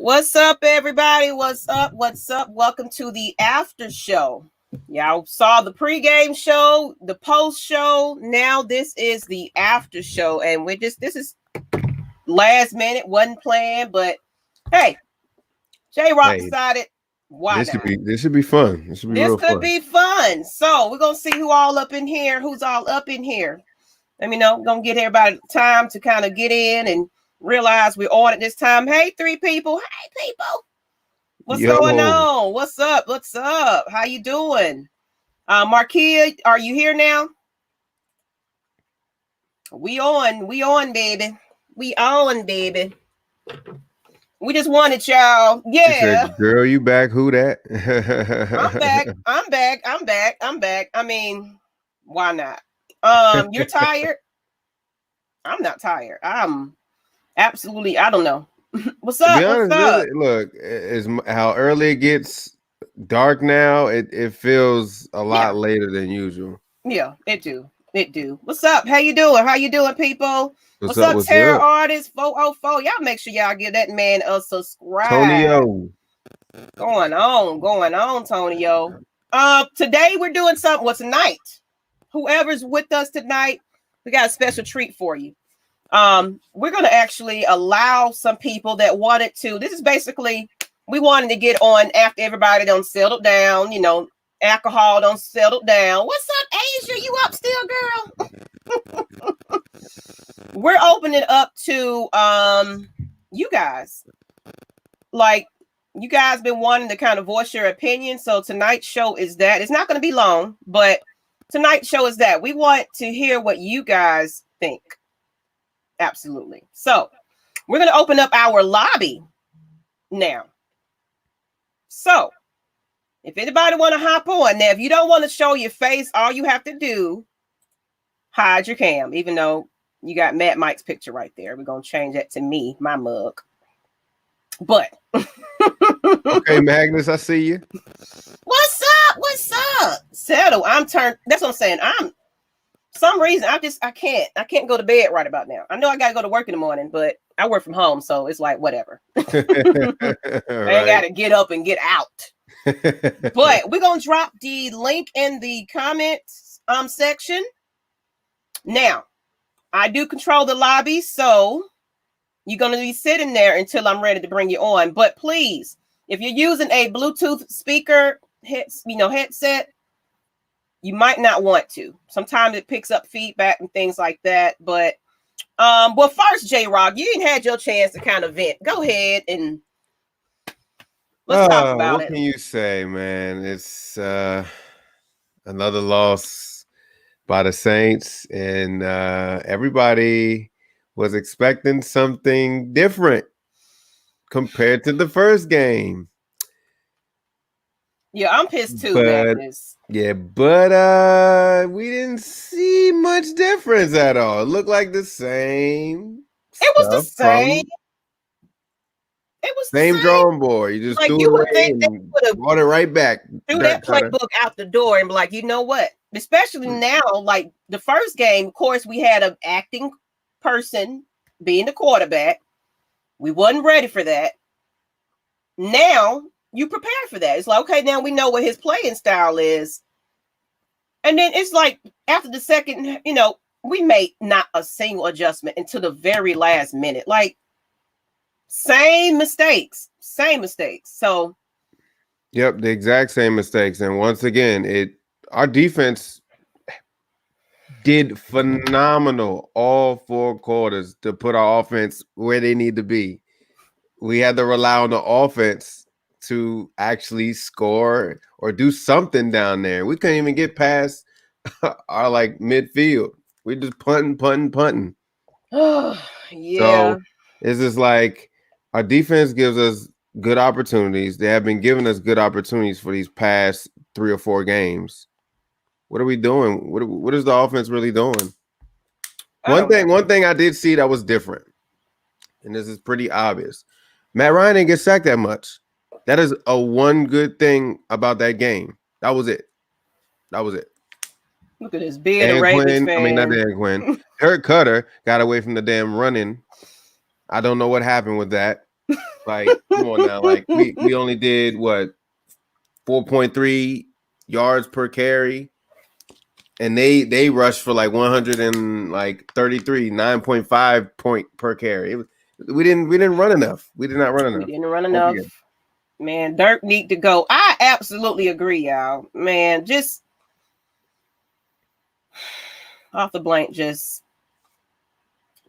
What's up, everybody? What's up? What's up? Welcome to the after show. Y'all saw the pregame show, the post show. Now this is the after show, and this is last minute, wasn't planned, but hey, Jroc decided why this not? This should be fun. This could be fun. So we're gonna see who's all up in here. Let me know. We're gonna get everybody time to kind of get in and realize we're on at this time. Hey, three people. Hey, people. What's going on? What's up? How you doing? Markia, are you here now? We on, baby. We just wanted y'all. Yeah. Said, girl, you back? Who that? I'm back. I mean, why not? You're tired? I'm not tired. I'm absolutely, I don't know. What's up? To be honest, look, is how early it gets dark now. It feels a lot later than usual. Yeah, it do. What's up? How you doing, people? What's up, Terror Artist 404? Y'all make sure y'all give that man a subscribe. Tonyo. Going on, Tonyo. Today we're doing something. Well, tonight, whoever's with us tonight, we got a special treat for you. We're going to actually allow some people that wanted to. This is basically, we wanted to get on after everybody done settled down, alcohol done settled down. What's up, Asia? You up still, girl? We're opening up to you guys. Like, you guys been wanting to kind of voice your opinion. So tonight's show is that. It's not going to be long, but tonight's show is that. We want to hear what you guys think. Absolutely. So we're going to open up our lobby now. So if anybody want to hop on now, if you don't want to show your face, all you have to do, hide your cam, even though you got Matt Mike's picture right there. We're going to change that to me, my mug. But okay, Magnus, I see you. What's up? Settle. That's what I'm saying. Some reason I can't go to bed right about now. I know I gotta go to work in the morning, but I work from home, so it's like whatever. I ain't gotta get up and get out. But we're gonna drop the link in the comments section. Now, I do control the lobby, so you're gonna be sitting there until I'm ready to bring you on. But please, if you're using a Bluetooth speaker headset, you might not want to. Sometimes it picks up feedback and things like that. But well, first, Jroc, you didn't had your chance to kind of vent. Go ahead and let's talk about what it. What can you say, man? It's another loss by the Saints, and everybody was expecting something different compared to the first game. Yeah, I'm pissed too, Magnus. Yeah, but we didn't see much difference at all. It looked like the same. It was the same. It was same drawing board. You just like threw it away and brought it right back. Threw that playbook out the door and be like, you know what? Especially now, like the first game, of course, we had an acting person being the quarterback. We wasn't ready for that. Now you prepare for that. It's like, okay, now we know what his playing style is. And then it's like after the second, we made not a single adjustment until the very last minute. Like same mistakes. So yep, the exact same mistakes. And once again, our defense did phenomenal all 4 quarters to put our offense where they need to be. We had to rely on the offense to actually score or do something down there. We couldn't even get past our like midfield. We just punting. Yeah. So it's just like our defense gives us good opportunities. They have been giving us good opportunities for these past 3 or 4 games. What are we doing? What is the offense really doing? One thing I did see that was different, and this is pretty obvious. Matt Ryan didn't get sacked that much. That is a one good thing about that game. That was it. Look at this being a Ravens fan. I mean, not Dan Quinn. Eric Cutter got away from the damn running. I don't know what happened with that. Like, come on now. Like, we only did what 4.3 yards per carry, and they rushed for like 133, 9.5 point per carry. We didn't run enough. We did not run enough. We didn't run enough. Man, Dirk need to go. I absolutely agree, y'all. Man, just off the blank, just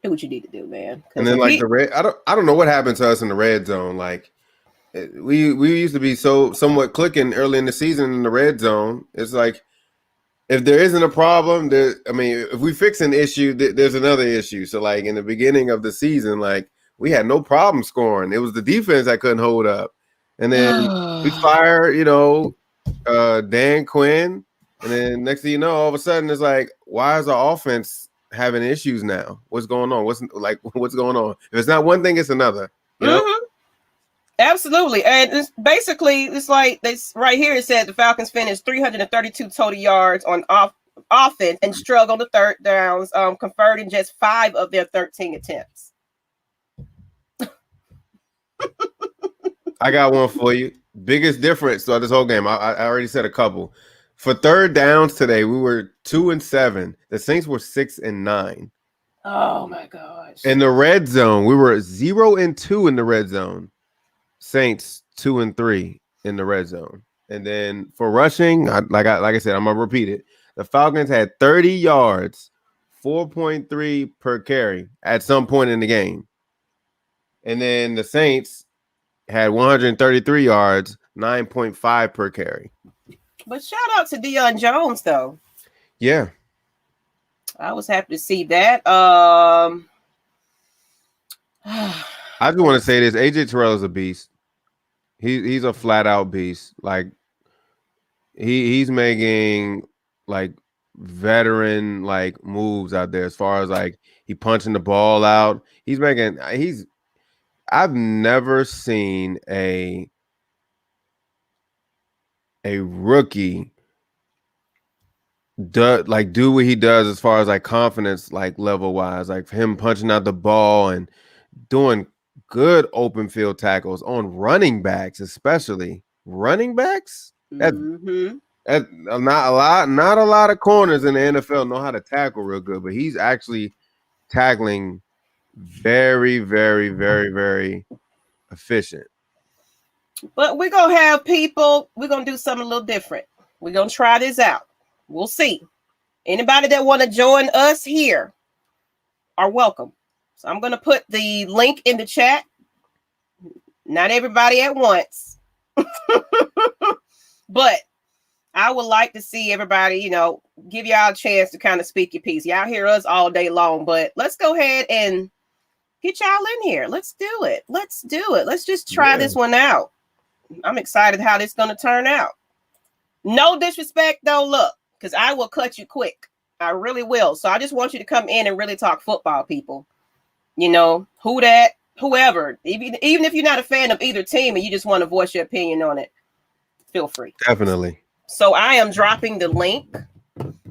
do what you need to do, man. And then like I don't know what happened to us in the red zone. Like we used to be somewhat clicking early in the season in the red zone. It's like if there isn't a problem, if we fix an issue, there's another issue. So like in the beginning of the season, like we had no problem scoring. It was the defense that couldn't hold up. And then we fire, Dan Quinn. And then next thing you know, all of a sudden it's like, why is our offense having issues now? What's going on? What's going on? If it's not one thing, it's another. You know? Mm-hmm. Absolutely. And it's like this right here. It said the Falcons finished 332 total yards on offense and struggled to third downs, converting just 5 of their 13 attempts. I got one for you. Biggest difference throughout this whole game. I already said a couple. For third downs today, we were 2-7. The Saints were 6-9. Oh my gosh. In the red zone, we were 0-2 in the red zone. Saints 2-3 in the red zone. And then for rushing, like I said, I'm gonna repeat it. The Falcons had 30 yards, 4.3 per carry at some point in the game. And then the Saints had 133 yards, 9.5 per carry. But shout out to Deion Jones, though. Yeah. I was happy to see that. I just want to say this. AJ Terrell is a beast. He's a flat out beast. Like he's making like veteran like moves out there as far as like he punching the ball out. I've never seen a rookie do what he does as far as like confidence like level wise, like him punching out the ball and doing good open field tackles on running backs, especially running backs. That's not a lot of corners in the NFL know how to tackle real good, but he's actually tackling very, very, very, very efficient. But we're going to have people, we're going to do something a little different. We're going to try this out. We'll see. Anybody that want to join us here are welcome. So I'm going to put the link in the chat. Not everybody at once. But I would like to see everybody, give y'all a chance to kind of speak your piece. Y'all hear us all day long, but let's go ahead and get y'all in here. Let's do it. Let's just try this one out. I'm excited how this is going to turn out. No disrespect, though, look, because I will cut you quick. I really will. So I just want you to come in and really talk football, people. Whoever. Even if you're not a fan of either team and you just want to voice your opinion on it, feel free. Definitely. So I am dropping the link,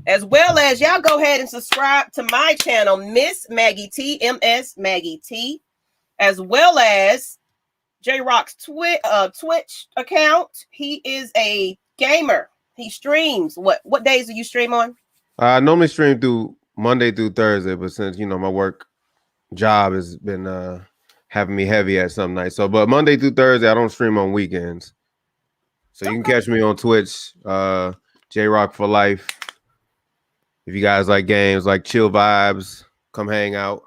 as well as y'all go ahead and subscribe to my channel, Miss Maggie T, MS Maggie T, as well as Jroc's Twitch account. He is a gamer. He streams. What days do you stream on? I normally stream through Monday through Thursday, but since my work job has been having me heavy at some nights, but Monday through Thursday I don't stream on weekends. So you can catch me on Twitch, Jroc for life. If you guys like games, like chill vibes, come hang out.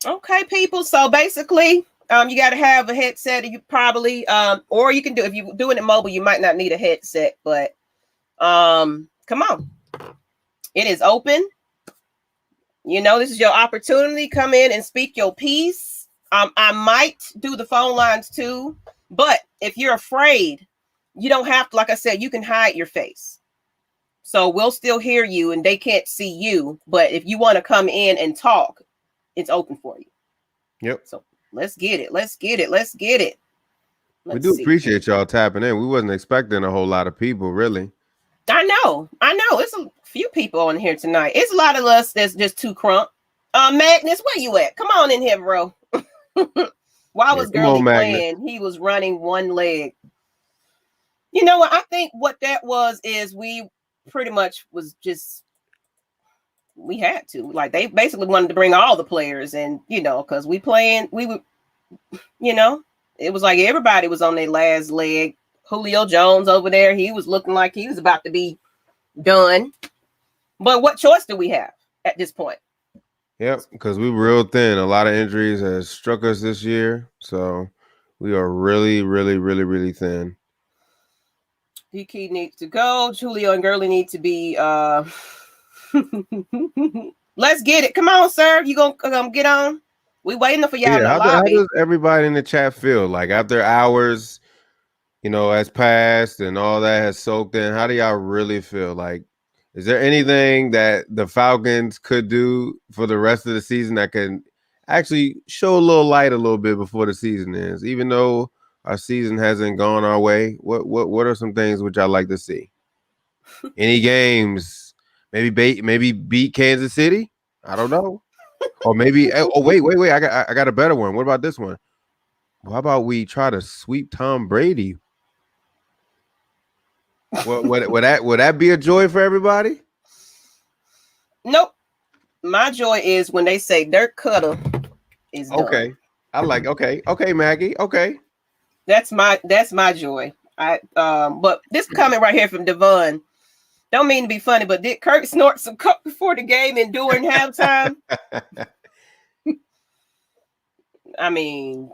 Okay, people. So basically, you got to have a headset. You probably, or you can do, if you're doing it mobile, you might not need a headset. But come on, it is open. This is your opportunity. Come in and speak your piece. I might do the phone lines too. But if you're afraid, you don't have to, like I said, you can hide your face. So we'll still hear you and they can't see you. But if you want to come in and talk, it's open for you. Yep. So let's get it. We do appreciate y'all tapping in. We wasn't expecting a whole lot of people, really. I know. It's a few people on here tonight. It's a lot of us that's just too crunk. Magnus, where you at? Come on in here, bro. Why Yeah, was come on, Gurley Magnus. playing? He was running one leg. You know what? I think what that was is we pretty much was just we had to. Like they basically wanted to bring all the players and because we were, it was like everybody was on their last leg. Julio Jones over there, he was looking like he was about to be done. But what choice do we have at this point? Yep, because we were real thin. A lot of injuries has struck us this year, so we are really, really, really, really thin. DK needs to go. Julio and Gurley need to be. Let's get it. Come on, sir. You gonna get on? We waiting for y'all in the How lobby. does everybody in the chat feel? Like after hours, has passed and all that has soaked in. How do y'all really feel? Like, is there anything that the Falcons could do for the rest of the season that can actually show a little light a little bit before the season ends? Even though our season hasn't gone our way, what are some things which I'd like to see? Any games? Maybe beat Kansas City? I don't know. Or maybe wait. I got a better one. What about this one? How about we try to sweep Tom Brady? Would that be a joy for everybody? Nope. My joy is when they say Dirk Cutter is done. Okay, Maggie. Okay. That's my joy. But this coming right here from Devon. Don't mean to be funny, but did Kirk snort some coke before the game and during halftime? I mean,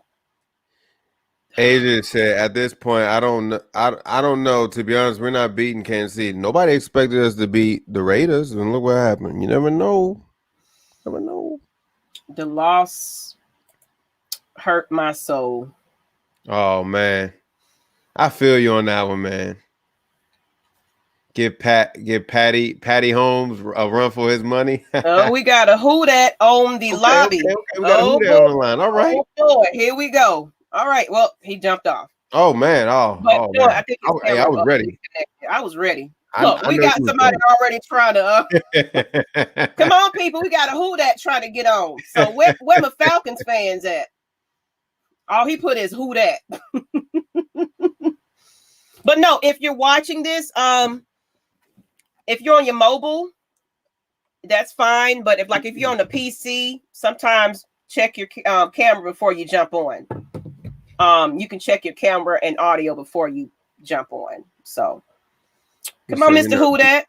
Adrian said at this point, I don't know. To be honest, we're not beating Kansas City. Nobody expected us to beat the Raiders, and look what happened. You never know. The loss hurt my soul. Oh man, I feel you on that one, man. Give Patty Holmes a run for his money. Oh, we got a who dat on the lobby. Okay. We got a who dat on the line. All right. Oh, here we go. All right. Well, he jumped off. Oh man. Man. I think I was ready. I was ready. Look, we got somebody already trying to. Come on, people. We got a who dat trying to get on. So where my Falcons fans at? All he put is who dat. But no, if you're watching this, if you're on your mobile, that's fine. But if you're on the PC, sometimes check your camera before you jump on. You can check your camera and audio before you jump on. So, come on, Mr. Who Dat?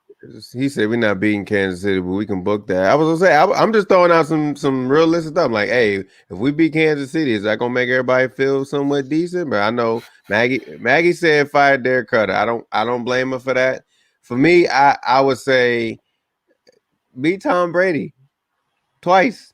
He said we're not beating Kansas City, but we can book that. I was gonna say I'm just throwing out some realistic stuff. Like, hey, if we beat Kansas City, is that gonna make everybody feel somewhat decent? But I know Maggie said fire Derek Cutter. I don't blame her for that. For me, I would say beat Tom Brady twice.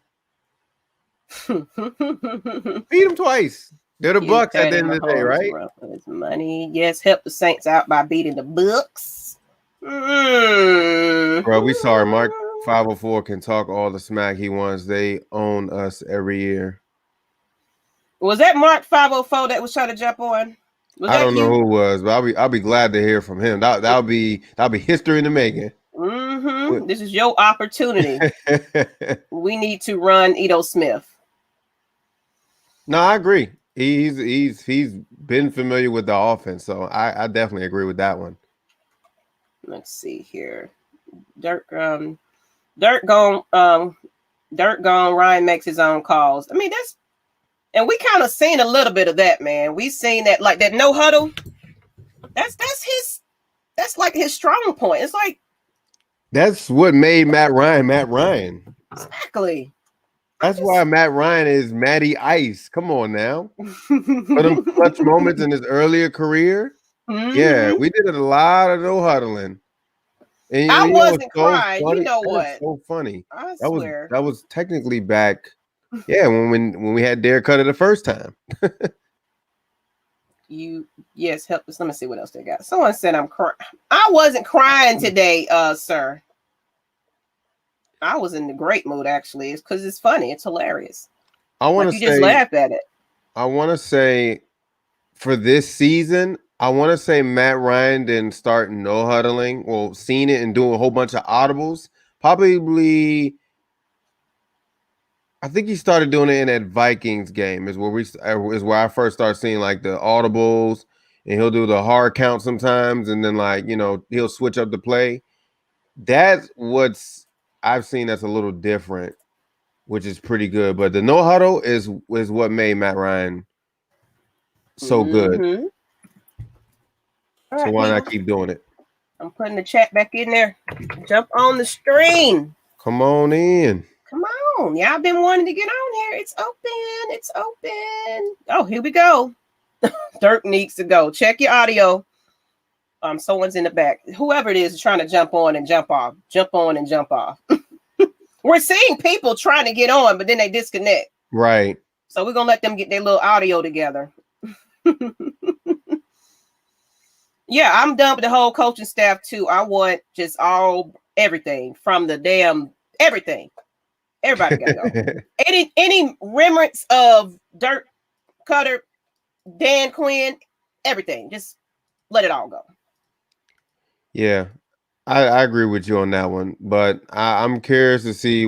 Beat him twice. They're the Bucks at the end of the day, right? His money, yes. Help the Saints out by beating the Bucks. Bro, we sorry. Mark 504 can talk all the smack he wants. They own us every year. Was that Mark 504 that was trying to jump on? I don't know who it was, but I'll be glad to hear from him. That'll be history in the making. Mm-hmm. This is your opportunity. We need to run Edo Smith. No, I agree. He's been familiar with the offense, so I definitely agree with that one. Let's see here. Dirk gone. Ryan makes his own calls. I mean, and we kind of seen a little bit of that, man. We seen that, like that no huddle. That's like his strong point. It's like that's what made Matt Ryan. Exactly. That's why Matt Ryan is Matty Ice. Come on now. For them clutch moments in his earlier career. Mm-hmm. Yeah, we did a lot of no huddling. And I wasn't crying. Funny. You know what? So funny. I swear. That was technically back. Yeah, when we had Derek Cutter the first time. Yes, help us. Let me see what else they got. Someone said I'm crying. I wasn't crying today, sir. I was in the great mood actually. It's because it's funny. It's hilarious. I want to just laugh at it. I want to say for this season, I want to say Matt Ryan didn't start no huddling. Well, seeing it and doing a whole bunch of audibles. Probably, I think he started doing it in that Vikings game. Is where I first started seeing like the audibles, and he'll do the hard count sometimes, and then like he'll switch up the play. That's what's I've seen that's a little different, which is pretty good. But the no huddle is what made Matt Ryan so good. Mm-hmm. All So right, why not people. keep doing it? I'm putting the chat back in there. Jump on the stream. Come on in. Come on. Y'all been wanting to get on here. It's open. It's open. Oh, here we go. Dirk needs to go. Check your audio. Someone's in the back. Whoever it is trying to jump on and jump off. Jump on and jump off. We're seeing people trying to get on, but then they disconnect. Right. So we're going to let them get their little audio together. Yeah, I'm done with the whole coaching staff too. I want just everything from the damn everything. Everybody got to go. Any remnants of Dirk, Cutter, Dan Quinn, everything. Just let it all go. Yeah, I agree with you on that one, but I'm curious to see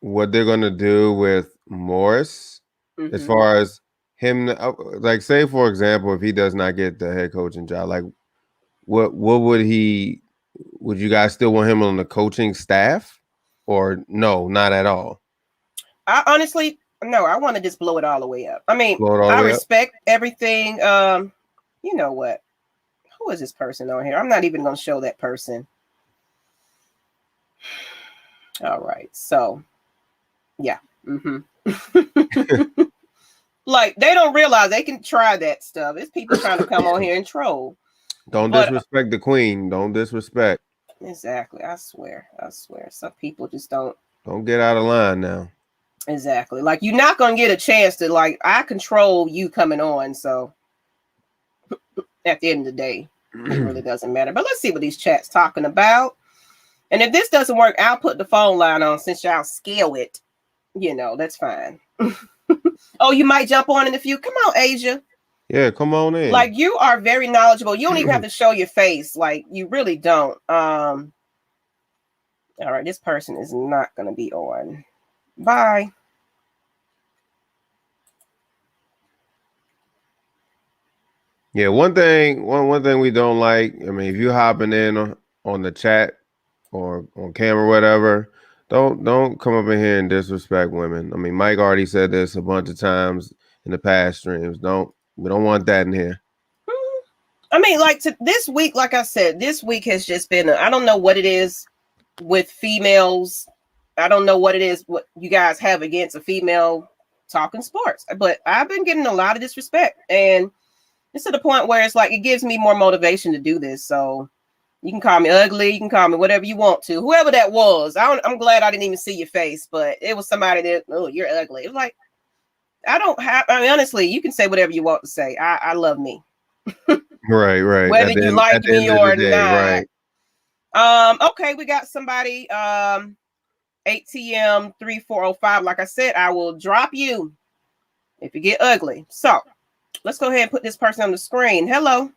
what they're going to do with Morris as far as him. Like, say for example, if he does not get the head coaching job, like what would he? Would you guys still want him on the coaching staff, or no, not at all? I honestly, no. I want to just blow it all the way up. I mean, I respect everything. You know what? Who is this person on here? I'm not even going to show that person. All right. So, yeah. Like, they don't realize they can try that stuff. It's people trying to come on here and troll. Don't disrespect the queen. Don't disrespect. Exactly. I swear. Some people just don't get out of line now. Exactly. Like, you're not going to get a chance to, like, I control you coming on. So, at the end of the day, it really doesn't matter. But let's see what these chats talking about. And if this doesn't work, I'll put the phone line on since y'all scale it. That's fine. Oh, you might jump on in a few. Come on, Asia. Yeah, come on in. Like, you are very knowledgeable. You don't even have to show your face. Like, you really don't. All right, this person is not going to be on. Bye. Yeah, one thing we don't like, I mean, if you hopping in on the chat or on camera, whatever, don't come up in here and disrespect women. I mean, Mike already said this a bunch of times in the past streams. We don't want that in here. I mean, like, this week, like I said, this week has just been, I don't know what it is with females. I don't know what it is, what you guys have against a female talking sports, but I've been getting a lot of disrespect, and it's to the point where it's like, it gives me more motivation to do this. So you can call me ugly. You can call me whatever you want to. Whoever that was, I'm glad I didn't even see your face, but it was somebody that, oh, you're ugly. It was like, honestly, you can say whatever you want to say. I love me. Right. Whether you like me or not. Right. Okay, we got somebody, ATM 3405. Like I said, I will drop you if you get ugly. So let's go ahead and put this person on the screen. Hello,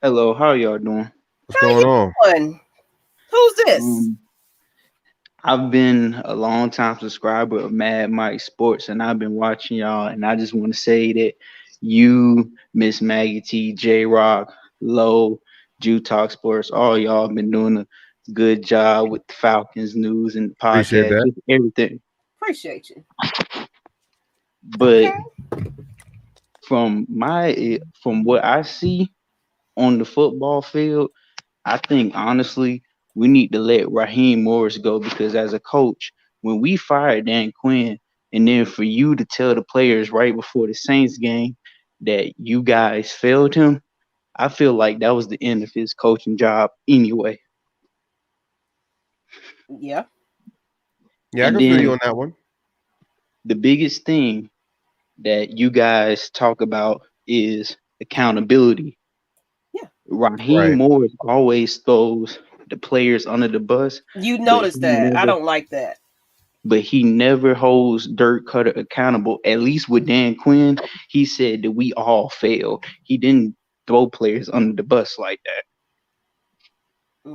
how y'all doing? What's going on? Who's this? I've been a long time subscriber of Mad Mike Sports, and I've been watching y'all, and I just want to say that you, Miss Maggie T, Jroc, Low, Talk Sports, all y'all been doing a good job with the Falcons news and the podcast, everything. Appreciate you. But from what I see on the football field, I think honestly we need to let Raheem Morris go, because as a coach, when we fired Dan Quinn, and then for you to tell the players right before the Saints game that you guys failed him, I feel like that was the end of his coaching job anyway. Yeah. Yeah, I can feel you on that one. The biggest thing that you guys talk about is accountability. Yeah. Raheem Morris always throws the players under the bus. You notice that. I don't like that. But he never holds Dirk Cutter accountable. At least with Dan Quinn, he said that we all failed. He didn't throw players under the bus like that.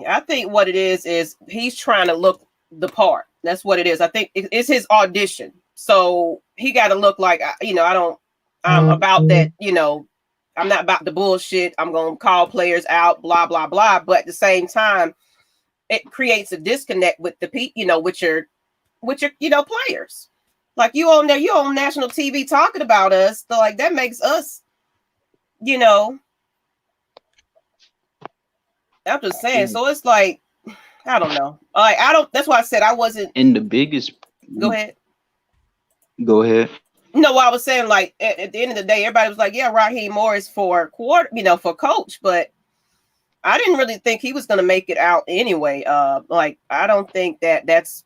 I think what it is he's trying to look the part. That's what it is. I think it's his audition So he got to look like, I don't, I'm about that, I'm not about the bullshit. I'm going to call players out, blah, blah, blah. But at the same time, it creates a disconnect with the people, with your, players. Like you on there, you on national TV talking about us. So like that makes us, I'm just saying. So it's like, I don't know. I don't, that's why I said I wasn't. And the biggest, Go ahead. Go ahead. No, I was saying like at the end of the day, everybody was like, yeah, Raheem Morris for for coach, but I didn't really think he was going to make it out anyway. Like I don't think that that's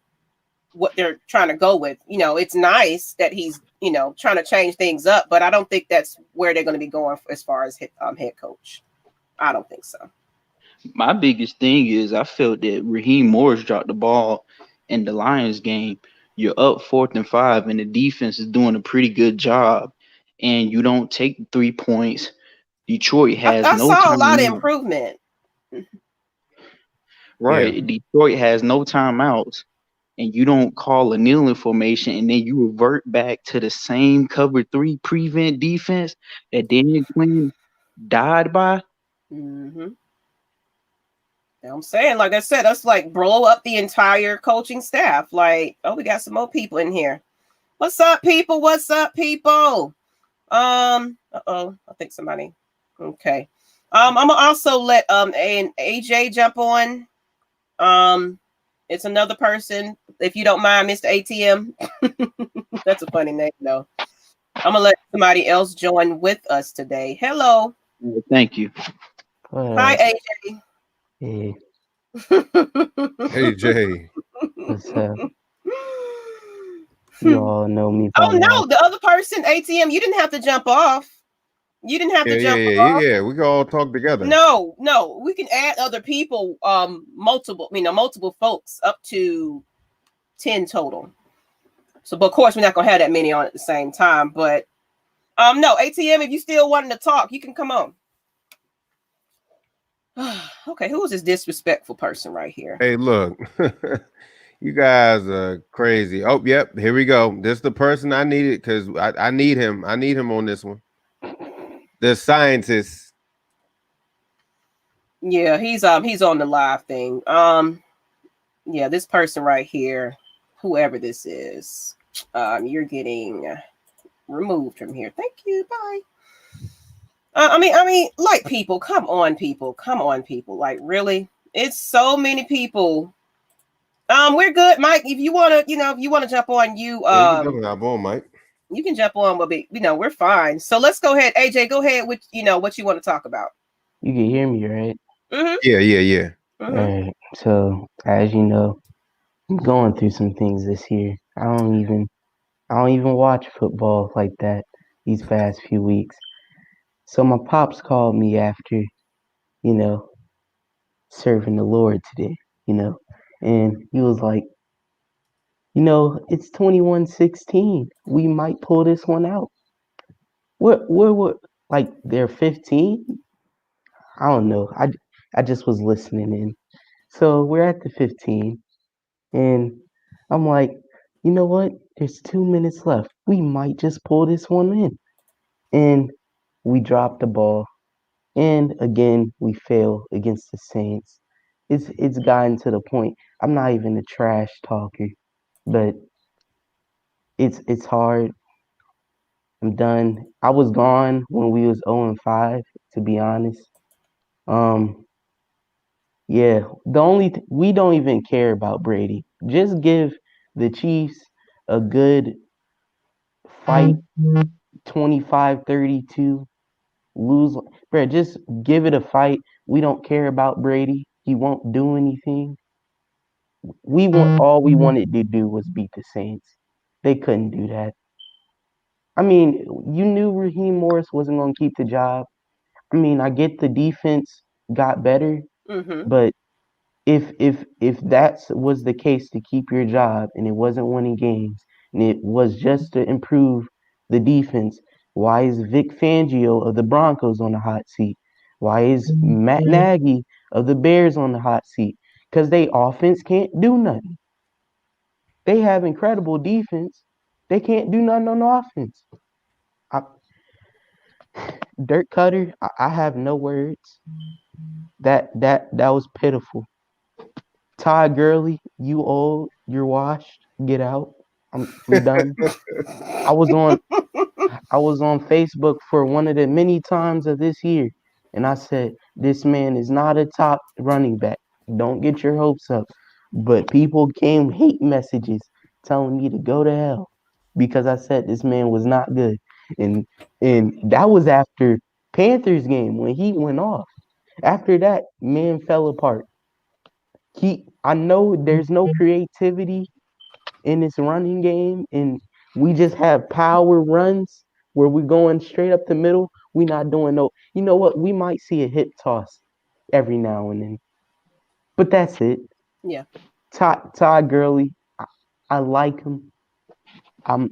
what they're trying to go with. It's nice that he's trying to change things up, but I don't think that's where they're going to be going as far as head coach. I don't think so. My biggest thing is I felt that Raheem Morris dropped the ball in the Lions game. You're up 4th and 5, and the defense is doing a pretty good job, and you don't take 3 points. Detroit has I no saw a lot of timeout. improvement. Right. Yeah. Detroit has no timeouts, and you don't call a kneeling formation, and then you revert back to the same cover 3 prevent defense that Daniel Quinn died by. Mm-hmm. I'm saying, like I said, that's like blow up the entire coaching staff. Like, oh, we got some more people in here. What's up, people? What's up, people? I think somebody. Okay. I'm gonna also let AJ jump on. It's another person. If you don't mind, Mr. ATM. That's a funny name, though. I'm gonna let somebody else join with us today. Hello. Thank you. Hi, AJ. Hey, Hey Jay. what's up? You all know me by Oh no, now. the other person, ATM, you didn't have to jump off. You didn't have to jump off. Yeah. We can all talk together. No, we can add other people, multiple folks, up to 10 total. So, but of course, we're not gonna have that many on at the same time. But no, ATM, if you still wanting to talk, you can come on. Okay, who is this disrespectful person right here? Hey, look. You guys are crazy. Oh, yep, here we go. This is the person I needed because I need him. I need him on this one. The scientist. Yeah, he's on the live thing. Yeah, this person right here, whoever this is, you're getting removed from here. Thank you. Bye. I mean, like people, come on, people. Like, really? It's so many people. We're good, Mike. If you wanna, jump on, Yeah, you can definitely hop on, Mike. you can jump on. We'll be, we're fine. So let's go ahead, AJ. Go ahead with, what you want to talk about. You can hear me, right? Mm-hmm. Yeah. Mm-hmm. All right. So, as you know, I'm going through some things this year. I don't even watch football like that these past few weeks. So my pops called me after, you know, serving the Lord today, and he was like, it's 21-16. We might pull this one out. What, like they're 15? I don't know. I just was listening in. So we're at the 15, and I'm like, you know what? There's 2 minutes left. We might just pull this one in. And we dropped the ball. And again, we fail against the Saints. It's gotten to the point. I'm not even a trash talker, but it's hard. I'm done. I was gone when we was 0-5, to be honest. Um, Yeah, we don't even care about Brady. Just give the Chiefs a good fight, 25-32. Lose, bro. Just give it a fight. We don't care about Brady. He won't do anything. All we wanted to do was beat the Saints. They couldn't do that. I mean, you knew Raheem Morris wasn't going to keep the job. I mean, I get the defense got better, Mm-hmm. but if that was the case to keep your job and it wasn't winning games and it was just to improve the defense, why is Vic Fangio of the Broncos on the hot seat? Why is Matt Nagy of the Bears on the hot seat? Because they offense can't do nothing. They have incredible defense. They can't do nothing on offense. I, Dirk Cutter, I have no words. That was pitiful. Todd Gurley, you old, you're washed. Get out. I'm done. I was on I was on Facebook for one of the many times of this year, and I said, this man is not a top running back. Don't get your hopes up. But people came hate messages telling me to go to hell because I said this man was not good. And and that was after Panthers game when he went off. After that, man fell apart. I know there's no creativity in this running game, and we just have power runs where we're going straight up the middle. We not doing no. You know what? We might see a hip toss every now and then, but that's it. Yeah. Todd Gurley, I like him. I'm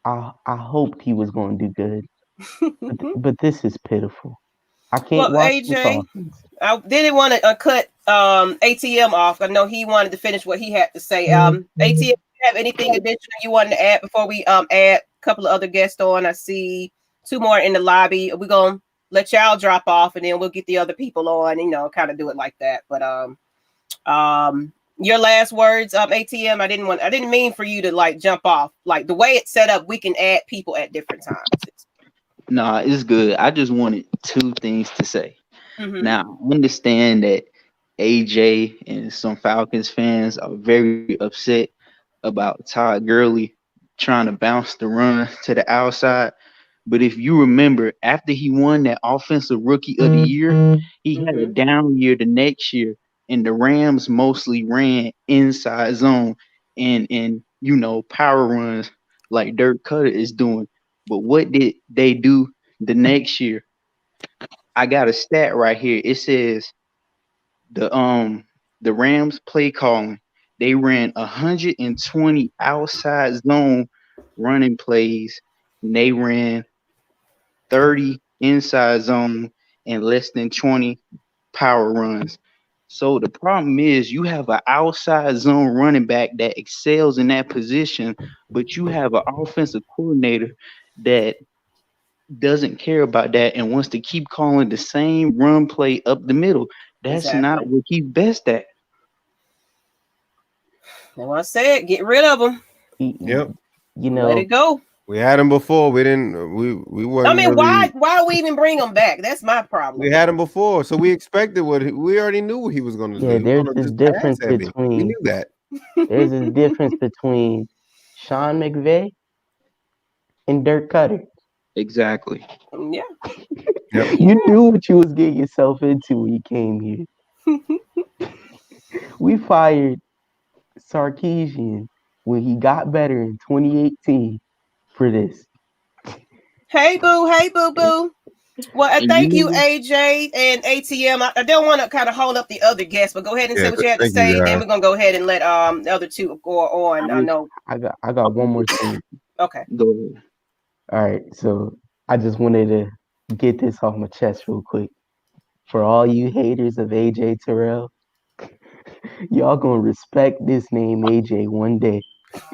I hoped he was going to do good, but this is pitiful. I can't Well, watch this AJ, offense. I didn't want to cut ATM off. I know he wanted to finish what he had to say. ATM, you have anything additional you wanted to add before we add a couple of other guests on? I see two more in the lobby. We're gonna let y'all drop off, and then we'll get the other people on. Kind of do it like that. But your last words, ATM. I didn't mean for you to like jump off. Like the way it's set up, we can add people at different times. Nah, it's good. I just wanted two things to say. Mm-hmm. Now, I understand that AJ and some Falcons fans are very upset about Todd Gurley trying to bounce the run to the outside. But if you remember, after he won that Offensive Rookie of the Year, he had a down year the next year, and the Rams mostly ran inside zone and power runs like Dirk Cutter is doing. But what did they do the next year? I got a stat right here. It says the Rams play calling. They ran 120 outside zone running plays, and they ran 30 inside zone and less than 20 power runs. So the problem is you have an outside zone running back that excels in that position, but you have an offensive coordinator that doesn't care about that and wants to keep calling the same run play up the middle. That's not Exactly. what he's best at. And when I said, get rid of them. Yep. Let it go. We had him before. We didn't. We weren't. I mean, really, why we even bring them back? That's my problem. We had him before, so we expected we already knew what he was going to do. Yeah, He was there's gonna this just difference pass heavy. We between knew that. there's this difference between Sean McVay and Dirk Cutter. Exactly. Yeah. Yep. You knew what you was getting yourself into when you came here. We fired Sarkeesian when he got better in 2018 for this. Hey boo, hey boo boo. Well, And thank you, AJ and ATM. I don't want to kind of hold up the other guests, but go ahead and say what you had to thank you, say. Then guys. we're gonna go ahead and let the other two go on. I know. I got one more thing. Okay. Go ahead. All right, so I just wanted to get this off my chest real quick. For all you haters of AJ Terrell, y'all gonna respect this name AJ one day.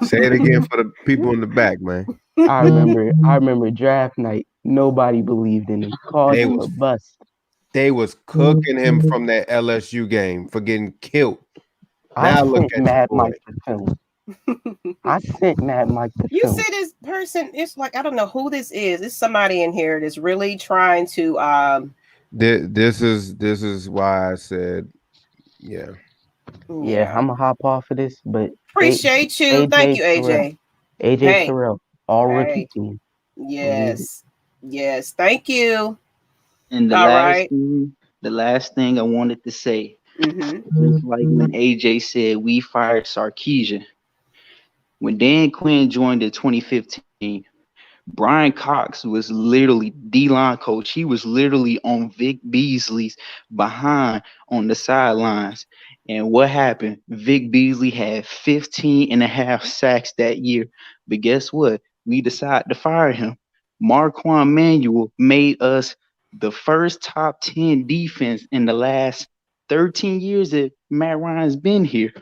Say it again for the people in the back, man. I remember draft night. Nobody believed in him. Called him a bust. They was cooking him from that LSU game for getting killed. I sent Mad Mike the film. I sent Mad Mike the You film. see this person? It's like I don't know who this is. It's somebody in here that's really trying to. This is why I said, yeah. Yeah, I'm gonna hop off of this, but appreciate you. Thank you, AJ. AJ Terrell, all rookie team. Yes. Yes. Thank you. And the last thing I wanted to say, just like when AJ said we fired Sarkeesian. When Dan Quinn joined in 2015, Brian Cox was literally D-line coach. He was literally on Vic Beasley's behind on the sidelines. And what happened? Vic Beasley had 15 and a half sacks that year. But guess what? We decided to fire him. Marquand Manuel made us the first top 10 defense in the last 13 years that Matt Ryan's been here.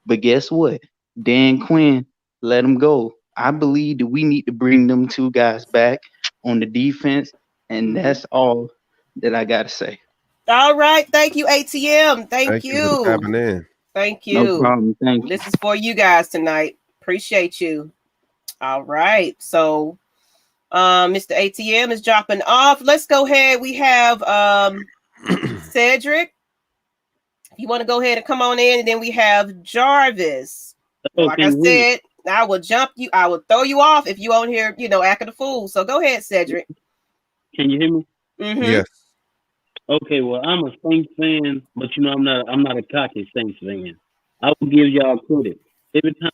But guess what? Dan Quinn let him go. I believe that we need to bring them two guys back on the defense, and that's all that I gotta say. All right. Thank you, ATM. Thank Thank you for you. tapping in. Thank No you. problem. Thank you. This is for you guys tonight. Appreciate you. All right. So Mr. ATM is dropping off. Let's go ahead. We have Cedric. If you want to go ahead and come on in, and then we have Jarvis. Like I said, I will jump you. I will throw you off if you on here, acting a fool. So go ahead, Cedric. Can you hear me? Mm-hmm. Yes. Okay, well, I'm a Saints fan, but I'm not a cocky Saints fan. I will give y'all credit. Every time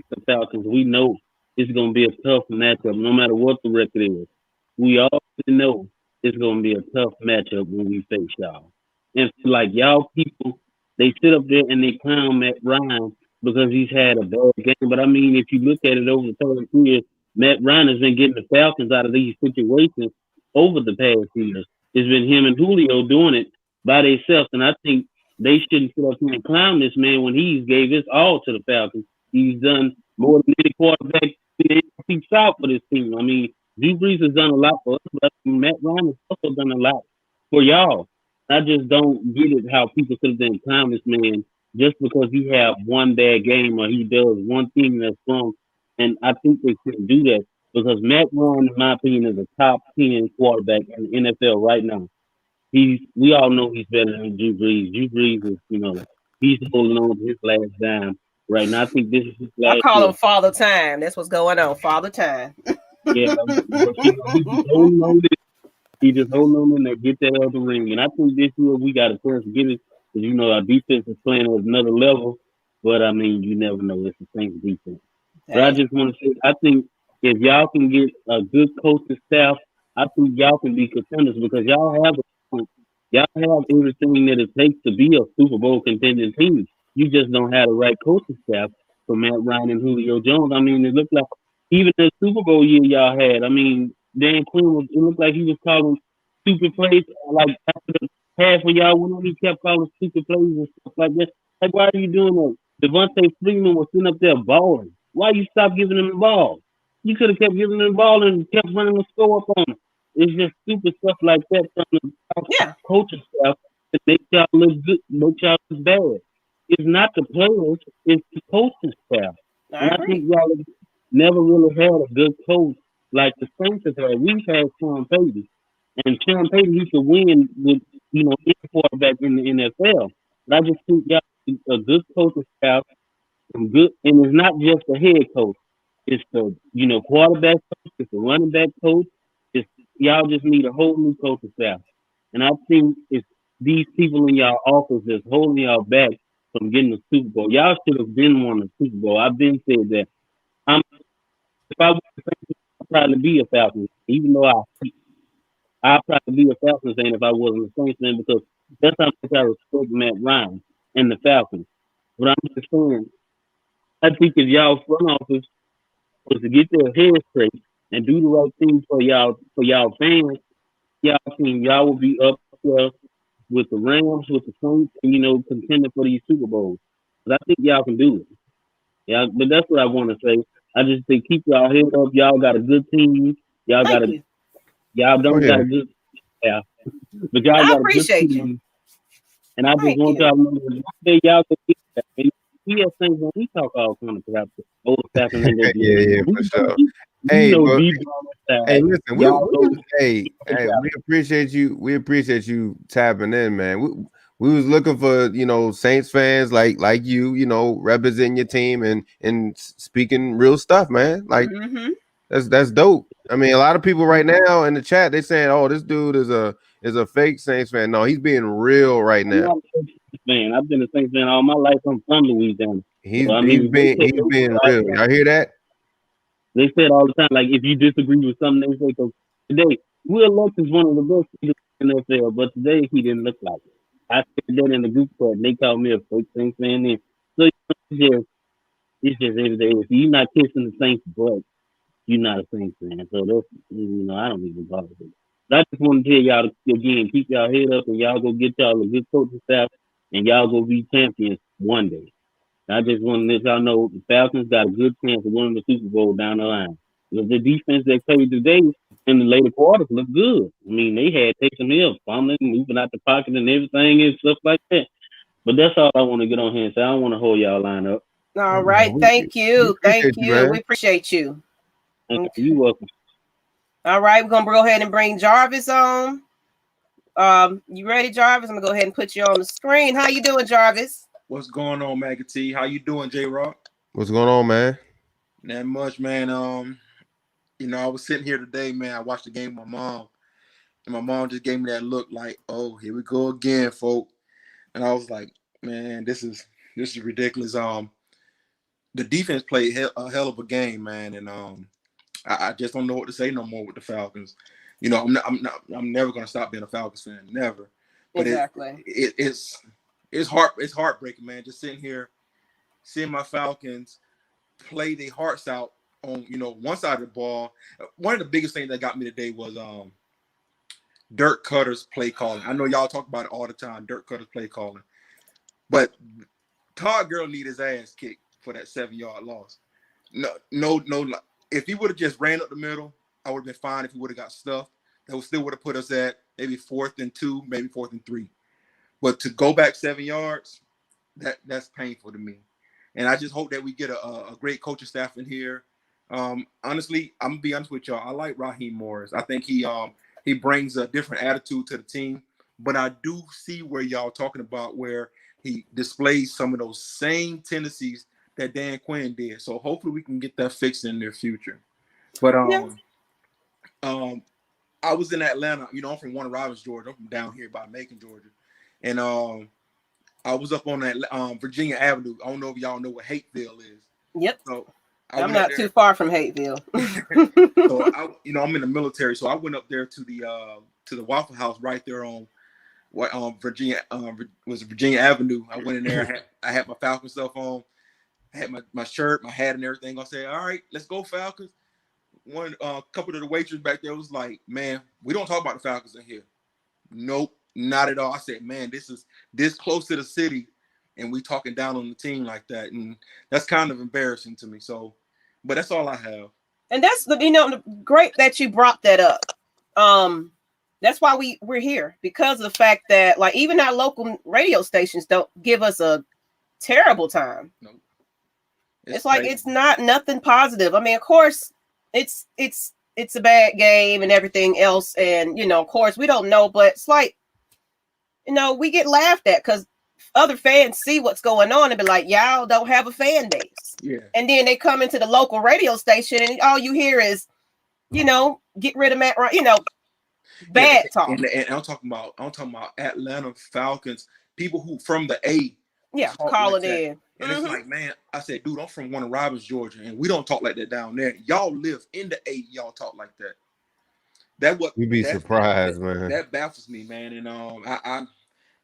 the Falcons, we know it's gonna be a tough matchup, no matter what the record is. We already know it's gonna be a tough matchup when we face y'all. And like y'all people, they sit up there and they clown Matt Ryan because he's had a bad game. But I mean, if you look at it over the 30 years, Matt Ryan has been getting the Falcons out of these situations over the past years. It's been him and Julio doing it by themselves, and I think they shouldn't sit up here and clown this man when he's gave his all to the Falcons. He's done more than any quarterback in the NFC South for this team. I mean, Drew Brees has done a lot for us, but Matt Ryan has also done a lot for y'all. I just don't get it how people sit there and clown this man just because he have one bad game or he does one thing that's wrong. And I think they shouldn't do that because Matt Ryan, in my opinion, is a top 10 quarterback in the NFL right now. We all know he's better than Drew Brees. Drew Brees is, he's holding on to his last dime right now. I think this is his last I call year. him Father Time. That's what's going on. Father Time. Yeah, but he's just holding on to he just holding on in there, get that other ring. And I think this year we got a chance to get it because, our defense is playing at another level. But, I mean, you never know. It's the same defense. But I just want to say, I think if y'all can get a good coaching staff, I think y'all can be contenders because y'all have everything that it takes to be a Super Bowl contending team. You just don't have the right coaching staff for Matt Ryan and Julio Jones. I mean, it looked like even the Super Bowl year y'all had, I mean, Dan Quinn it looked like he was calling stupid plays. Like after the half of y'all went on, he kept calling stupid plays and stuff like that. Like, why are you doing that? Devontae Freeman was sitting up there balling. Why you stop giving him the ball? You could have kept giving him the ball and kept running the score up on him. It's just stupid stuff like that from the coaching staff that make y'all look good, make y'all look bad. It's not the players, it's the coaching staff. And I think y'all have never really had a good coach like the Saints have had. We've had Sean Payton. And Sean Payton used to win with, any quarterback in the NFL. But I just think y'all a good coaching staff and it's not just the head coach. It's the, quarterback coach, it's the running back coach. Y'all just need a whole new coaching staff. And I think it's these people in y'all office that's holding y'all back from getting the Super Bowl. Y'all should have been won the Super Bowl. I've been said that. If I was I'd probably be a Falcons, even though I'd probably be a Falcons fan if I wasn't a Saints fan because that's how much I respect Matt Ryan and the Falcons. But I'm just saying, I think if y'all front office was to get their heads straight and do the right thing for y'all fans, y'all will be up there with the Rams, with the Saints, and contending for these Super Bowls. But I think y'all can do it. Yeah, but that's what I want to say. I just think keep y'all head up. Y'all got a good team. Y'all got a y'all don't got a good but y'all got a good team. And I just want y'all to know that one day y'all can get that. And we have things when we talk all kind of crap. Old Falcons ain't gonna do yeah, for sure. Hey, listen, we appreciate you. We appreciate you tapping in, man. We was looking for, Saints fans like you, representing your team and speaking real stuff, man. Like that's dope. I mean, a lot of people right now in the chat, they saying, "Oh, this dude is a fake Saints fan." No, he's being real right now. Man, I've been a Saints fan all my life. I'm from Louisiana. He's being real. Y'all hear that? They said all the time, like, if you disagree with something, they say, because today, Will Lutz is one of the best in the NFL, but today he didn't look like it. I said that in the group chat, and they called me a fake Saints fan. Then. So it's just every day. If you're not kissing the Saints' butt, you're not a Saints fan. So that's, I don't even bother with it. But I just want to tell y'all, again, keep y'all head up, and y'all go get y'all a good coaching staff, and y'all go be champions one day. I just want to let y'all know the Falcons got a good chance of winning the Super Bowl down the line. Because the defense they played today in the later quarters looked good. I mean, they had Taysom Hill fumbling, moving out the pocket and everything and stuff like that. But that's all I want to get on here and say. I don't want to hold y'all line up. All right. Thank We you. appreciate Thank you, you. man. We appreciate you. Thank you. You're welcome. All right. We're going to go ahead and bring Jarvis on. You ready, Jarvis? I'm going to go ahead and put you on the screen. How you doing, Jarvis? What's going on, Maggie T? How you doing, Jroc? What's going on, man? Not much, man. I was sitting here today, man. I watched the game with my mom, and my mom just gave me that look like, "Oh, here we go again, folk." And I was like, "Man, this is ridiculous." The defense played a hell of a game, man, and I just don't know what to say no more with the Falcons. I'm never gonna stop being a Falcons fan, never. But exactly. It's heartbreaking, man. Just sitting here, seeing my Falcons play their hearts out on one side of the ball. One of the biggest things that got me today was Dirk Cutter's play calling. I know y'all talk about it all the time, Dirk Cutter's play calling, but Todd Gurley need his ass kicked for that 7-yard loss. No. If he would have just ran up the middle, I would have been fine. If he would have got stuffed, that still would have put us at maybe 4th and 2, maybe 4th and 3. But to go back 7 yards, that's painful to me. And I just hope that we get a great coaching staff in here. Honestly, I'm gonna be honest with y'all. I like Raheem Morris. I think he brings a different attitude to the team. But I do see where y'all talking about where he displays some of those same tendencies that Dan Quinn did. So hopefully we can get that fixed in the near future. But I was in Atlanta. I'm from Warner Robins, Georgia. I'm from down here by Macon, Georgia, and I was up on that Virginia Avenue. I don't know if y'all know what Hateville is. Yep. So I'm not too far from Hateville. So I'm in the military, so I went up there to the Waffle House right there on Virginia Virginia Avenue. I went in there. I had my Falcon stuff on. I had my shirt, my hat, and everything. I said, "All right, let's go Falcons." One couple of the waiters back there was like, "Man, we don't talk about the Falcons in here." Nope, not at all. I said, "Man, this is this close to the city, and we talking down on the team like that," and that's kind of embarrassing to me. So, but that's all I have. And that's great that you brought that up. That's why we're here, because of the fact that like even our local radio stations don't give us a terrible time. Nope. It's like it's not nothing positive. I mean, of course, it's a bad game and everything else, and of course we don't know, but it's like we get laughed at because other fans see what's going on and be like, y'all don't have a fan base. Yeah. And then they come into the local radio station and all you hear is, get rid of Matt Ryan, bad talk. And I'm talking about Atlanta Falcons, people who from the A. Yeah, calling like in. And it's like, man, I said, dude, I'm from Warner Robins, Georgia, and we don't talk like that down there. Y'all live in the A, y'all talk like that. We'd be surprised, man. That baffles me, man. And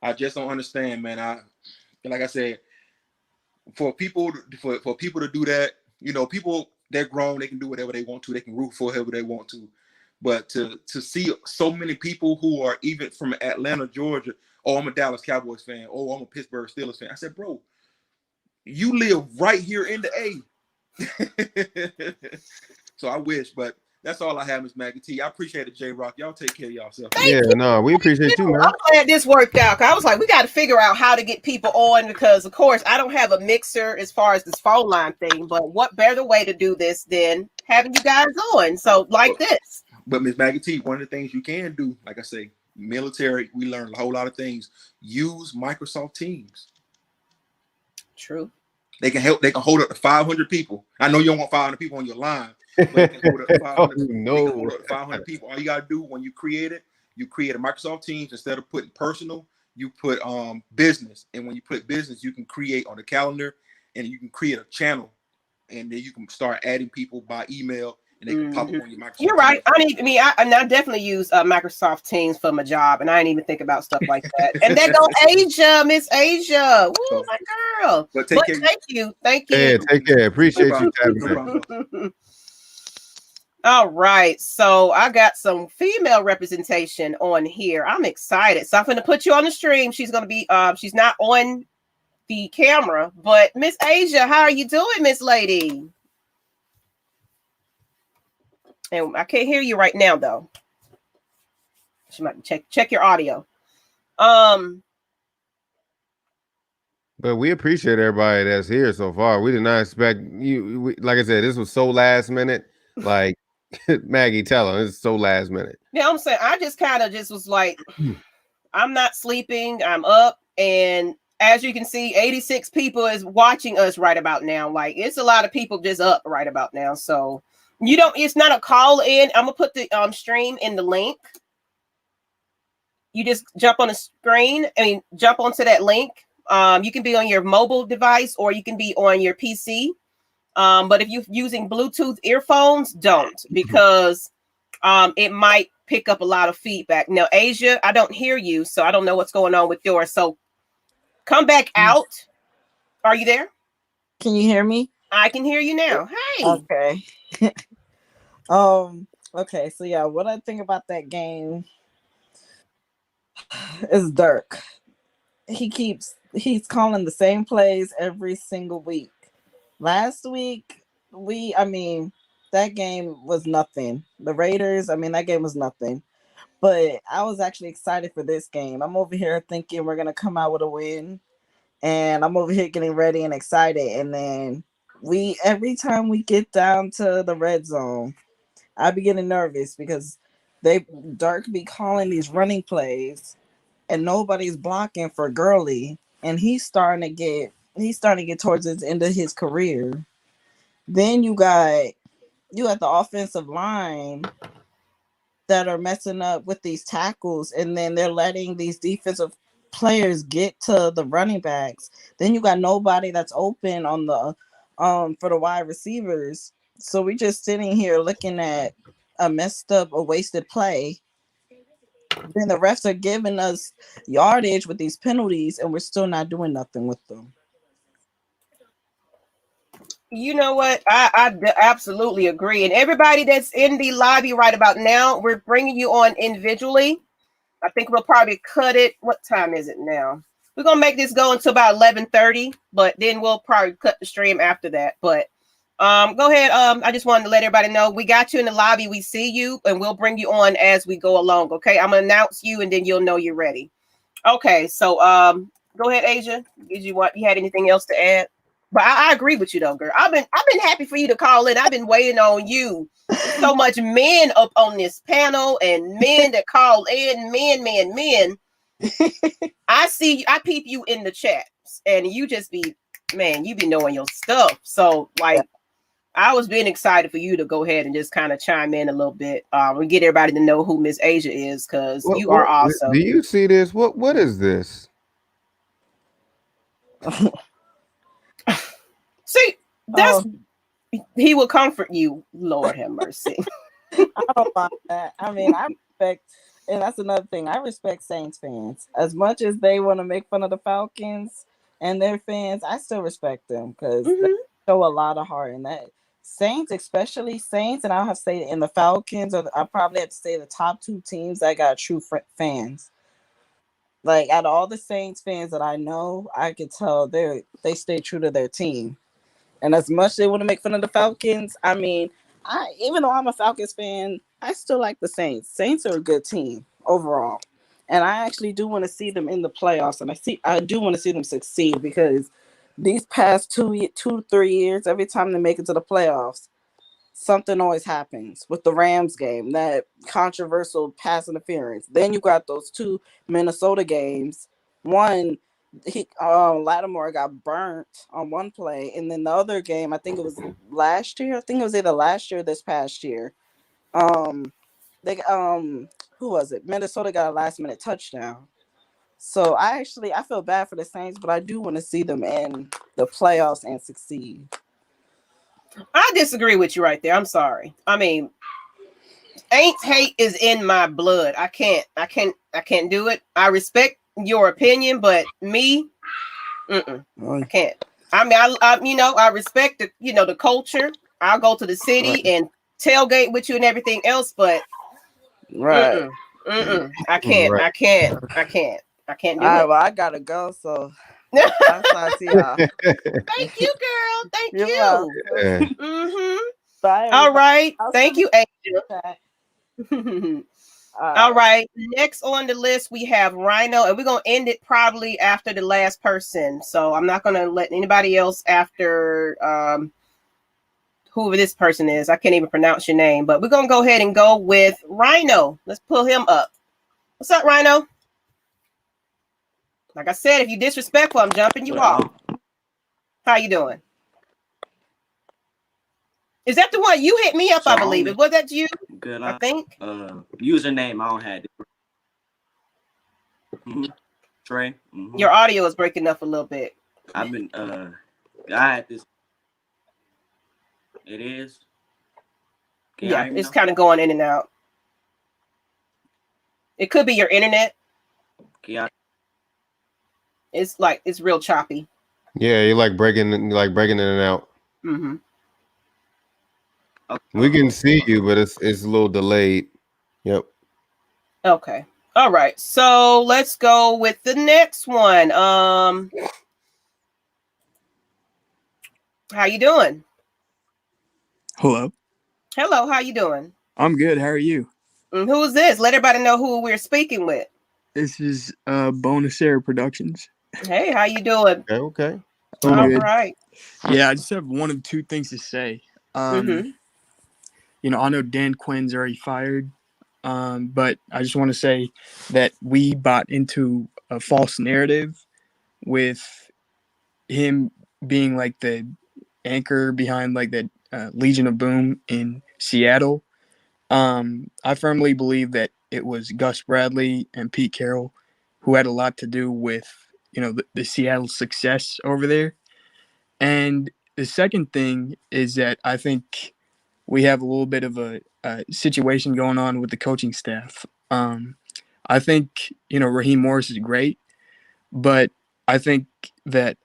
I just don't understand, man. Like I said, for people to do that, people, they're grown, they can do whatever they want to, they can root for whoever they want to. But to see so many people who are even from Atlanta, Georgia, oh, I'm a Dallas Cowboys fan, oh, I'm a Pittsburgh Steelers fan. I said, bro, you live right here in the A. So I wish, but that's all I have, Miss Maggie T. I appreciate it, Jroc. Y'all take care of yourself. We appreciate you, man. I'm glad this worked out. I was like, we got to figure out how to get people on because, of course, I don't have a mixer as far as this phone line thing. But what better way to do this than having you guys on? So like this. But Miss Maggie T, one of the things you can do, like I say, military, we learned a whole lot of things. Use Microsoft Teams. True. They can help. They can hold up to 500 people. I know you don't want 500 people on your line, but they can hold up to 500 people. All you gotta do when you create it, you create a Microsoft Teams. Instead of putting personal, you put business. And when you put business, you can create on the calendar, and you can create a channel, and then you can start adding people by email. And they can pop up on your Microsoft. You're right. I definitely use Microsoft Teams for my job, and I didn't even think about stuff like that. And there go Asia, Miss Asia. Woo, my girl. But thank you. Yeah, take care. Appreciate you. All right. So I got some female representation on here. I'm excited. So I'm going to put you on the stream. She's going to be, she's not on the camera. But Miss Asia, how are you doing, Miss Lady? And I can't hear you right now, though. She might check your audio. But we appreciate everybody that's here so far. We did not expect you. Like I said, this was so last minute. Like Maggie, tell them it's so last minute. Yeah, I'm saying I just kind of just was like, I'm not sleeping. I'm up, and as you can see, 86 people is watching us right about now. Like it's a lot of people just up right about now. So you don't. It's not a call in. I'm gonna put the stream in the link. You just jump on the screen. I mean, jump onto that link. You can be on your mobile device or you can be on your PC. But if you're using Bluetooth earphones, don't, because it might pick up a lot of feedback. Now, Asia, I don't hear you, so I don't know what's going on with yours. So come back out. Are you there? Can you hear me? I can hear you now. Hey. Okay. Okay, so yeah, what I think about that game is Dirk. He's calling the same plays every single week. Last week, that game was nothing. The Raiders, that game was nothing. But I was actually excited for this game. I'm over here thinking we're going to come out with a win. And I'm over here getting ready and excited. And then every time we get down to the red zone, I be getting nervous because Dirk be calling these running plays and nobody's blocking for Gurley. And he's starting to get towards the end of his career. Then you got the offensive line that are messing up with these tackles, and then they're letting these defensive players get to the running backs. Then you got nobody that's open on the for the wide receivers. So we just sitting here looking at a wasted play. Then the refs are giving us yardage with these penalties, and we're still not doing nothing with them. You know what? I absolutely agree. And everybody that's in the lobby right about now, we're bringing you on individually. I think we'll probably cut it. What time is it now? We're going to make this go until about 11:30, but then we'll probably cut the stream after that. But go ahead. I just wanted to let everybody know we got you in the lobby. We see you, and we'll bring you on as we go along. Okay, I'm gonna announce you, and then you'll know you're ready. Okay, so go ahead, Asia. Did you had anything else to add? But I agree with you though, girl. I've been happy for you to call in. I've been waiting on you. So much men up on this panel and men that call in, men. I see you, I peep you in the chats, and you just be knowing your stuff. So like I was being excited for you to go ahead and just kind of chime in a little bit. We get everybody to know who Miss Asia is, because you are awesome. Do you see this? What is this? See, that's he will comfort you. Lord have mercy. I don't mind that. I respect, and that's another thing. I respect Saints fans as much as they want to make fun of the Falcons and their fans. I still respect them because they show a lot of heart in that. Saints, especially Saints, and I'll have to say in the Falcons, or I probably have to say the top two teams that got true fans. Like out of all the Saints fans that I know, I could tell they stay true to their team. And as much as they want to make fun of the Falcons, even though I'm a Falcons fan, I still like the Saints. Saints are a good team overall. And I actually do want to see them in the playoffs. And I do want to see them succeed, because these past 2-3 years, every time they make it to the playoffs, something always happens with the Rams game, that controversial pass interference. Then you got those two Minnesota games. One, Lattimore got burnt on one play, and then the other game, I think it was last year. I think it was either last year or this past year. Who was it? Minnesota got a last minute touchdown. So I feel bad for the Saints, but I do want to see them in the playoffs and succeed. I disagree with you right there. I'm sorry. Saints hate is in my blood. I can't do it. I respect your opinion, but me, I can't. I respect the culture. I'll go to the city and tailgate with you and everything else, but right. I can't. I can't do it. Well, I gotta go. So I'll talk to y'all. Thank you, girl. Thank You're you. welcome. Yeah. Mm-hmm. Bye, All everybody. right. I'll Thank see you, Angel. you. All right. Next on the list, we have Rhino, and we're going to end it probably after the last person. So I'm not going to let anybody else after whoever this person is. I can't even pronounce your name, but we're going to go ahead and go with Rhino. Let's pull him up. What's up, Rhino? Like I said, if you're disrespectful, I'm jumping you off. How you doing? Is that the one you hit me up? So I believe it. Was that you? Good. I think. Username I don't have. Trey. Your audio is breaking up a little bit. I've been I had this. It is. Yeah, it's kind of going in and out. It could be your internet. Yeah. It's like it's real choppy. Yeah, you're like breaking in and out. Mm-hmm. Okay. We can see you, but it's a little delayed. Yep. Okay. All right. So let's go with the next one. How you doing? Hello. Hello. How you doing? I'm good. How are you? Who is this? Let everybody know who we're speaking with. This is Bonacera Productions. Hey, how you doing? Okay. All Good. right. Yeah, I just have one of two things to say. You know, I know Dan Quinn's already fired, but I just want to say that we bought into a false narrative with him being like the anchor behind like the Legion of Boom in Seattle. I firmly believe that it was Gus Bradley and Pete Carroll who had a lot to do with, you know, the Seattle success over there. And the second thing is that I think we have a little bit of a situation going on with the coaching staff. I think, you know, Raheem Morris is great, but I think that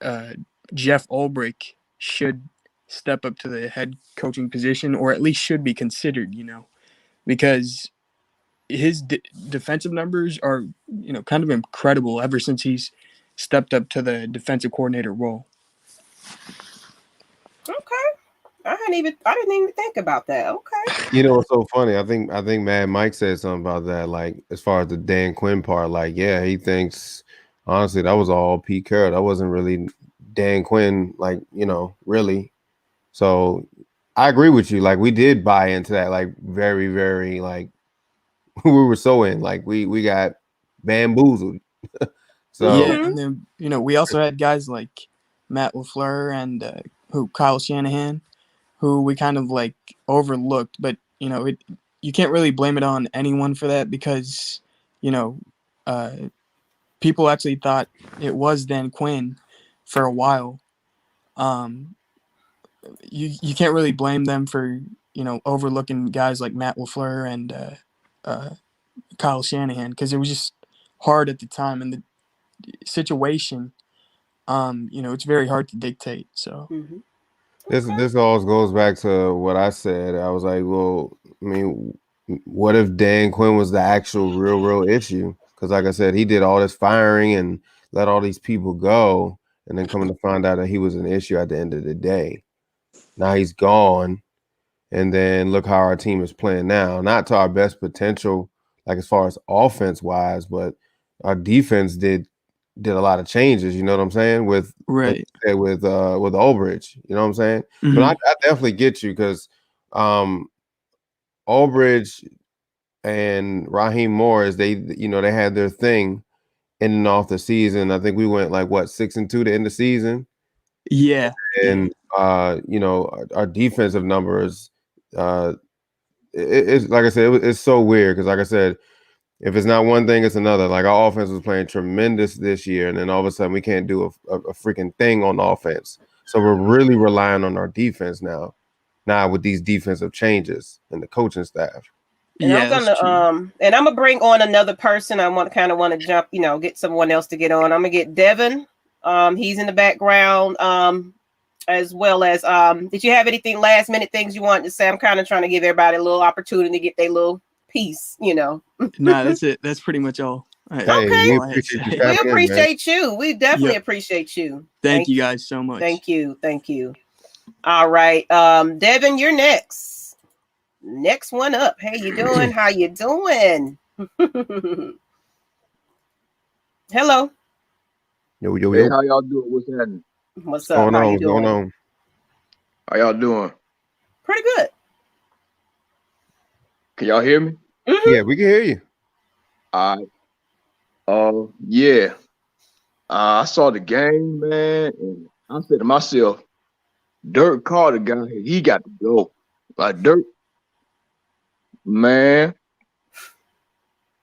Jeff Ulbrich should step up to the head coaching position, or at least should be considered, you know, because his defensive numbers are, you know, kind of incredible ever since he's stepped up to the defensive coordinator role. Okay. I didn't even think about that. Okay. You know what's so funny? I think Mad Mike said something about that. Like as far as the Dan Quinn part, like yeah, he thinks honestly that was all Pete Carroll. That wasn't really Dan Quinn. Like you know, really. So I agree with you. Like we did buy into that. Like very very like we were so in. Like we got bamboozled. So Yeah, and then you know we also had guys like Matt LaFleur and Kyle Shanahan, who we kind of like overlooked. But you know, you can't really blame it on anyone for that because you know people actually thought it was Dan Quinn for a while. You can't really blame them for you know overlooking guys like Matt LaFleur and Kyle Shanahan because it was just hard at the time and the situation. You know, it's very hard to dictate. So this all goes back to what I said. I was like, well, I mean, what if Dan Quinn was the actual real issue? Because like I said, he did all this firing and let all these people go, and then coming to find out that he was an issue at the end of the day. Now he's gone, and then look how our team is playing now. Not to our best potential, like as far as offense wise, but our defense did a lot of changes. You know what I'm saying? With Ulbrich, you know what I'm saying? Mm-hmm. But I definitely get you because Ulbrich and Raheem Morris, they had their thing in and off the season. I think we went like 6-2 to end the season. Yeah, and you know our defensive numbers. It's like I said, it's so weird because like I said, if it's not one thing, it's another. Like our offense was playing tremendous this year, and then all of a sudden we can't do a freaking thing on offense. So we're really relying on our defense now with these defensive changes and the coaching staff. And I'm gonna bring on another person. I want to jump, you know, get someone else to get on. I'm gonna get Devin. He's in the background. As well as did you have anything last minute things you wanted to say? I'm kind of trying to give everybody a little opportunity to get their little piece, you know. Nah, that's it. That's pretty much all. Hey, Hey, Okay. we go ahead, appreciate you say. We tapping in, man. appreciate you. We definitely Yep. appreciate you. Thank you guys so much. Thank you. Thank you. All right. Devin, you're next. Next one up. Hey, you doing? How you doing? Hello. Yo, yo, Hey, yo. how y'all doing? What's happening? What's What's up? going How on? you What's going doing? on? How y'all doing? Pretty good. Can y'all hear me? Mm-hmm. Yeah, we can hear you. All right. Yeah. I saw the game, man, and I said to myself, Dirk Carter guy, he got to go. Like Dirk, man,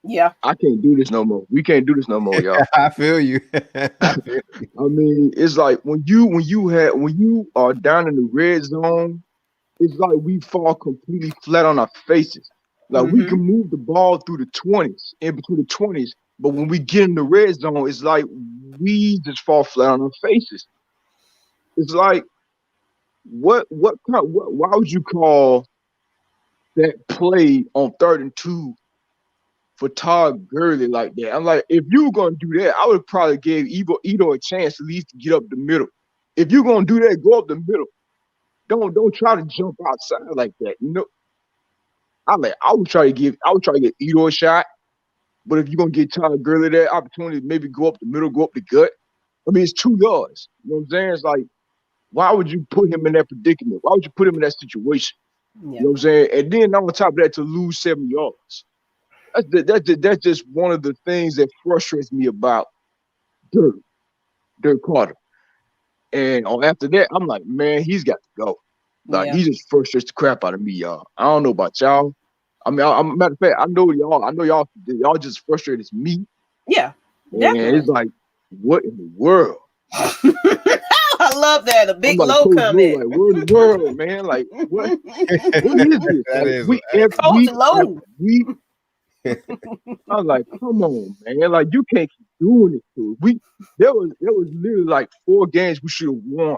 Yeah. I can't do this no more. We can't do this no more, y'all. I feel you. I feel you. I mean, it's like when you are down in the red zone, it's like we fall completely flat on our faces. Like we can move the ball through the 20s, in between the 20s, but when we get in the red zone, it's like we just fall flat on our faces. It's like why would you call that play on 3rd and 2 for Todd Gurley like that? I'm like, if you were gonna do that, I would probably give Ito a chance at least to get up the middle. If you're gonna do that, go up the middle. Don't try to jump outside like that. You know, I would try to get Ito a shot. But if you're gonna get Todd Gurley that opportunity to maybe go up the middle, go up the gut, I mean it's 2 yards. You know what I'm saying? It's like, why would you put him in that predicament? Why would you put him in that situation? Yeah. You know what I'm saying? And then on top of that, to lose 7 yards. That's just one of the things that frustrates me about Dirk Carter. And after that, I'm like, man, he's got to go. Like Yeah. he just frustrates the crap out of me, y'all. I don't know about y'all. I mean, matter of fact, I know y'all just frustrated as me. Yeah. And Definitely. it's like, what in the world? I love that. A I'm big like low Coach Low, comment. like, what in the world, man? Like, what is this? That Like, is. week Coach after week Low. after week. I was like, come on, man. Like, you can't keep doing it to us. There was literally like 4 games we should have won.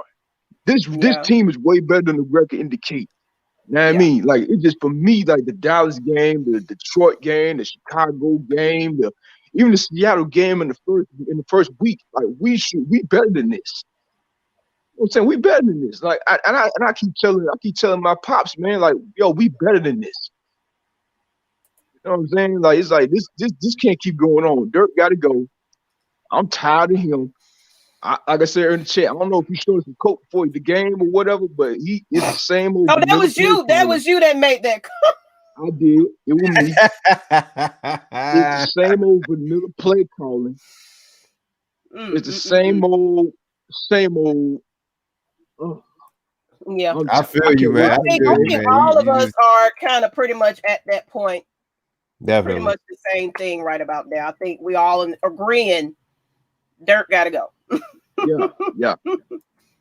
This Yeah. team is way better than the record indicate. You know what I Yeah. mean? Like, it just, for me, like the Dallas game, the Detroit game, the Chicago game, even the Seattle game in the first week, like we better than this. You know what I'm saying? We better than this. Like, I keep telling my pops, man, like, yo, we better than this. You know what I'm saying? Like, it's like this can't keep going on. Dirk got to go. I'm tired of him. Like I said in the chat, I don't know if he showed some coke before the game or whatever, but he is the same old. Oh, that was you. That was you that made that. I did. It was me. It's the same old vanilla play calling. It's the same old. Yeah. I feel you, man. I think all of us are kind of pretty much at that point. Definitely. Pretty much the same thing right about now. I think we all agreeing Dirk got to go. Yeah.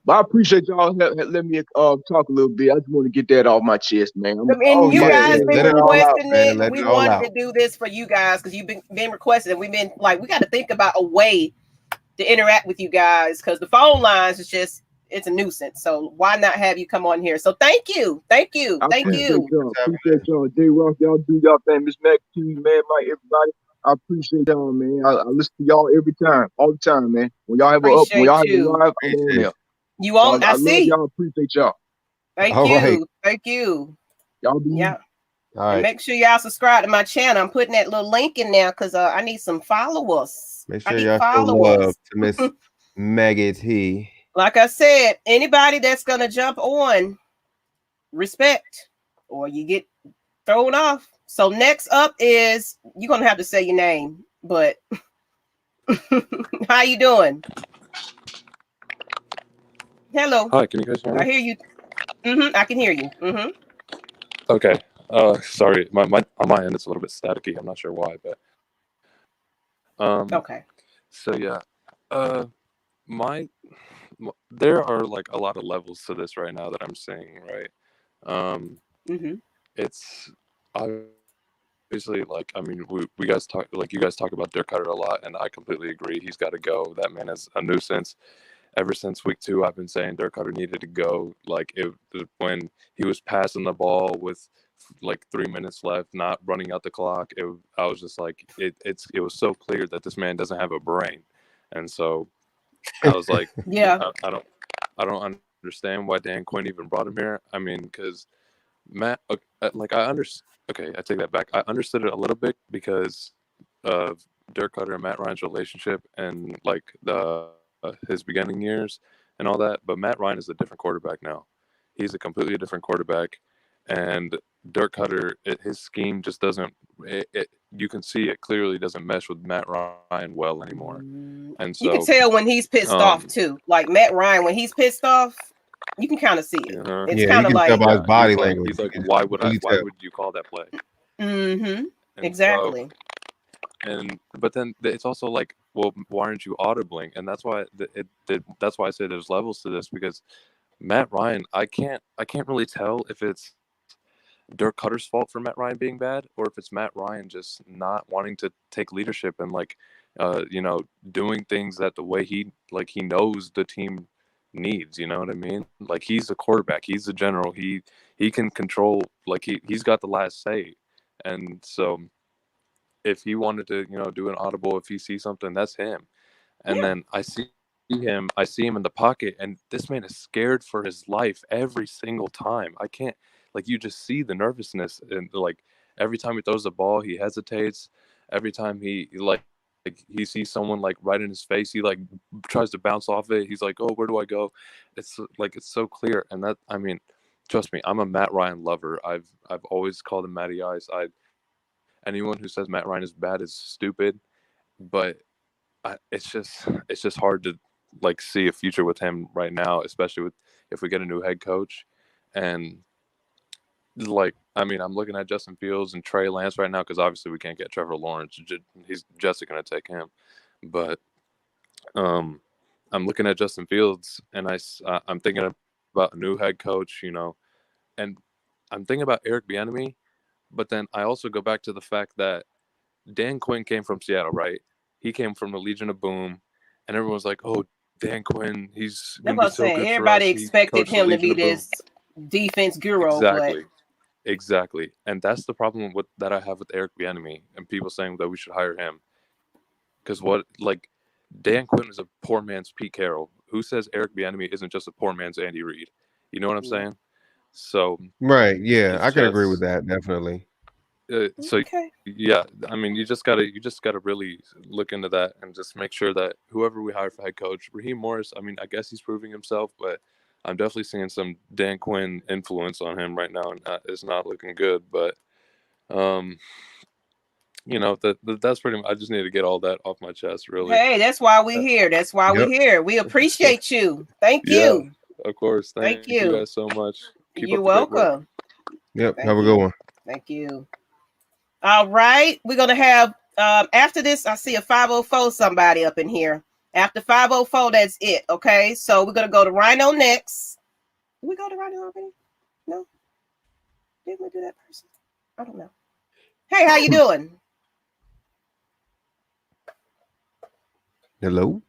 But I appreciate y'all letting me talk a little bit. I just want to get that off my chest, man. I mean, you guys been requesting it. We wanted out. to do this for you guys because you've been requesting it. We've been like, we got to think about a way to interact with you guys because the phone lines is just, it's a nuisance. So why not have you come on here? So thank you. Thank you. Thank you. Appreciate y'all. Jroc, y'all do y'all thing. Miss Maggie, man, everybody. I appreciate y'all, man. I listen to y'all every time, all the time, man. When y'all have a live, I'm on there. You on? I see. Love y'all. Appreciate y'all. Thank you. Thank you. Y'all be yeah. All right. And make sure y'all subscribe to my channel. I'm putting that little link in there because I need some followers. Make sure y'all show love to Miss Maggie T. Like I said, anybody that's gonna jump on, respect, or you get thrown off. So next up is you're gonna have to say your name, but how you doing? Hello. Hi, can you guys hear me? I hear you. I can hear you. Okay. Sorry, my on my end it's a little bit staticky. I'm not sure why, but okay. So yeah, there are like a lot of levels to this right now that I'm seeing, right? It's obviously like, I mean, we guys talk, like you guys talk about Dirk Cutter a lot, and I completely agree. He's got to go. That man is a nuisance. Ever since week 2, I've been saying Dirk Cutter needed to go. Like when he was passing the ball with like 3 minutes left, not running out the clock. I was just like, it was so clear that this man doesn't have a brain, and so I was like, Yeah. I don't understand why Dan Quinn even brought him here. I mean, because Matt, like I understand. Okay, I take that back. I understood it a little bit because of Dirk Cutter and Matt Ryan's relationship and like his beginning years and all that. But Matt Ryan is a different quarterback now. He's a completely different quarterback, and Dirk Cutter, his scheme just doesn't. You can see it clearly doesn't mesh with Matt Ryan well anymore. And You can so, tell when he's pissed off too. Like Matt Ryan, when he's pissed off, you can kind of see it. It's Yeah, you kind of can tell like, by his body he's like, language. he's like, You can why would really tell. you call that play? mm-hmm, And exactly. but then it's also like, well, why aren't you audibling? And that's why that's why I say there's levels to this, because Matt Ryan, I can't really tell if it's Dirk Cutter's fault for Matt Ryan being bad, or if it's Matt Ryan just not wanting to take leadership and like, doing things that the way he knows the team needs. You know what I mean? Like, he's the quarterback, he's the general, he can control, like he's got the last say, and so if he wanted to, do an audible, if he sees something, that's him. And Yeah. then I see him in the pocket, and this man is scared for his life every single time. I can't, like, you just see the nervousness, and like every time he throws the ball, he hesitates. Every time he sees someone like right in his face, he like tries to bounce off it. He's like, "Oh, where do I go?" It's like, it's so clear, and that, I mean, trust me, I'm a Matt Ryan lover. I've always called him Matty Ice. Anyone who says Matt Ryan is bad is stupid, but it's just hard to like see a future with him right now, especially with if we get a new head coach. And like, I mean, I'm looking at Justin Fields and Trey Lance right now because obviously we can't get Trevor Lawrence. He's just going to take him, but I'm looking at Justin Fields and I'm thinking about a new head coach, and I'm thinking about Eric Bieniemy, but then I also go back to the fact that Dan Quinn came from Seattle, right? He came from the Legion of Boom, and everyone's like, "Oh, Dan Quinn, he's That's gonna what be I'm so saying. good for Everybody us. He expected coached the him to Legion be of Boom." this defense guru, but Exactly, and that's the problem that I have with Eric Bieniemy and people saying that we should hire him. Because Dan Quinn is a poor man's Pete Carroll. Who says Eric Bieniemy isn't just a poor man's Andy Reid? You know what I'm saying? So Right. Yeah, it's I can agree with just that. Definitely. so okay. yeah. I mean, you just gotta really look into that and just make sure that whoever we hire for head coach, Raheem Morris, I mean, I guess he's proving himself, but I'm definitely seeing some Dan Quinn influence on him right now, and it's not looking good. But that's pretty much. I just need to get all that off my chest, really. Hey, that's why we here. That's why we Yep. here. We appreciate you. Thank Yeah, you. of course. Thank Thank you you. guys so much. Keep You're up the great work. welcome. Yep. Thank Have a you. good one. Thank you. All right. We're gonna have after this, I see a 504 somebody up in here. After 504, that's it. Okay. So we're gonna go to Rhino next. Did we go to Rhino already? No? Didn't we do that person? I don't know. Hey, how you doing? Hello.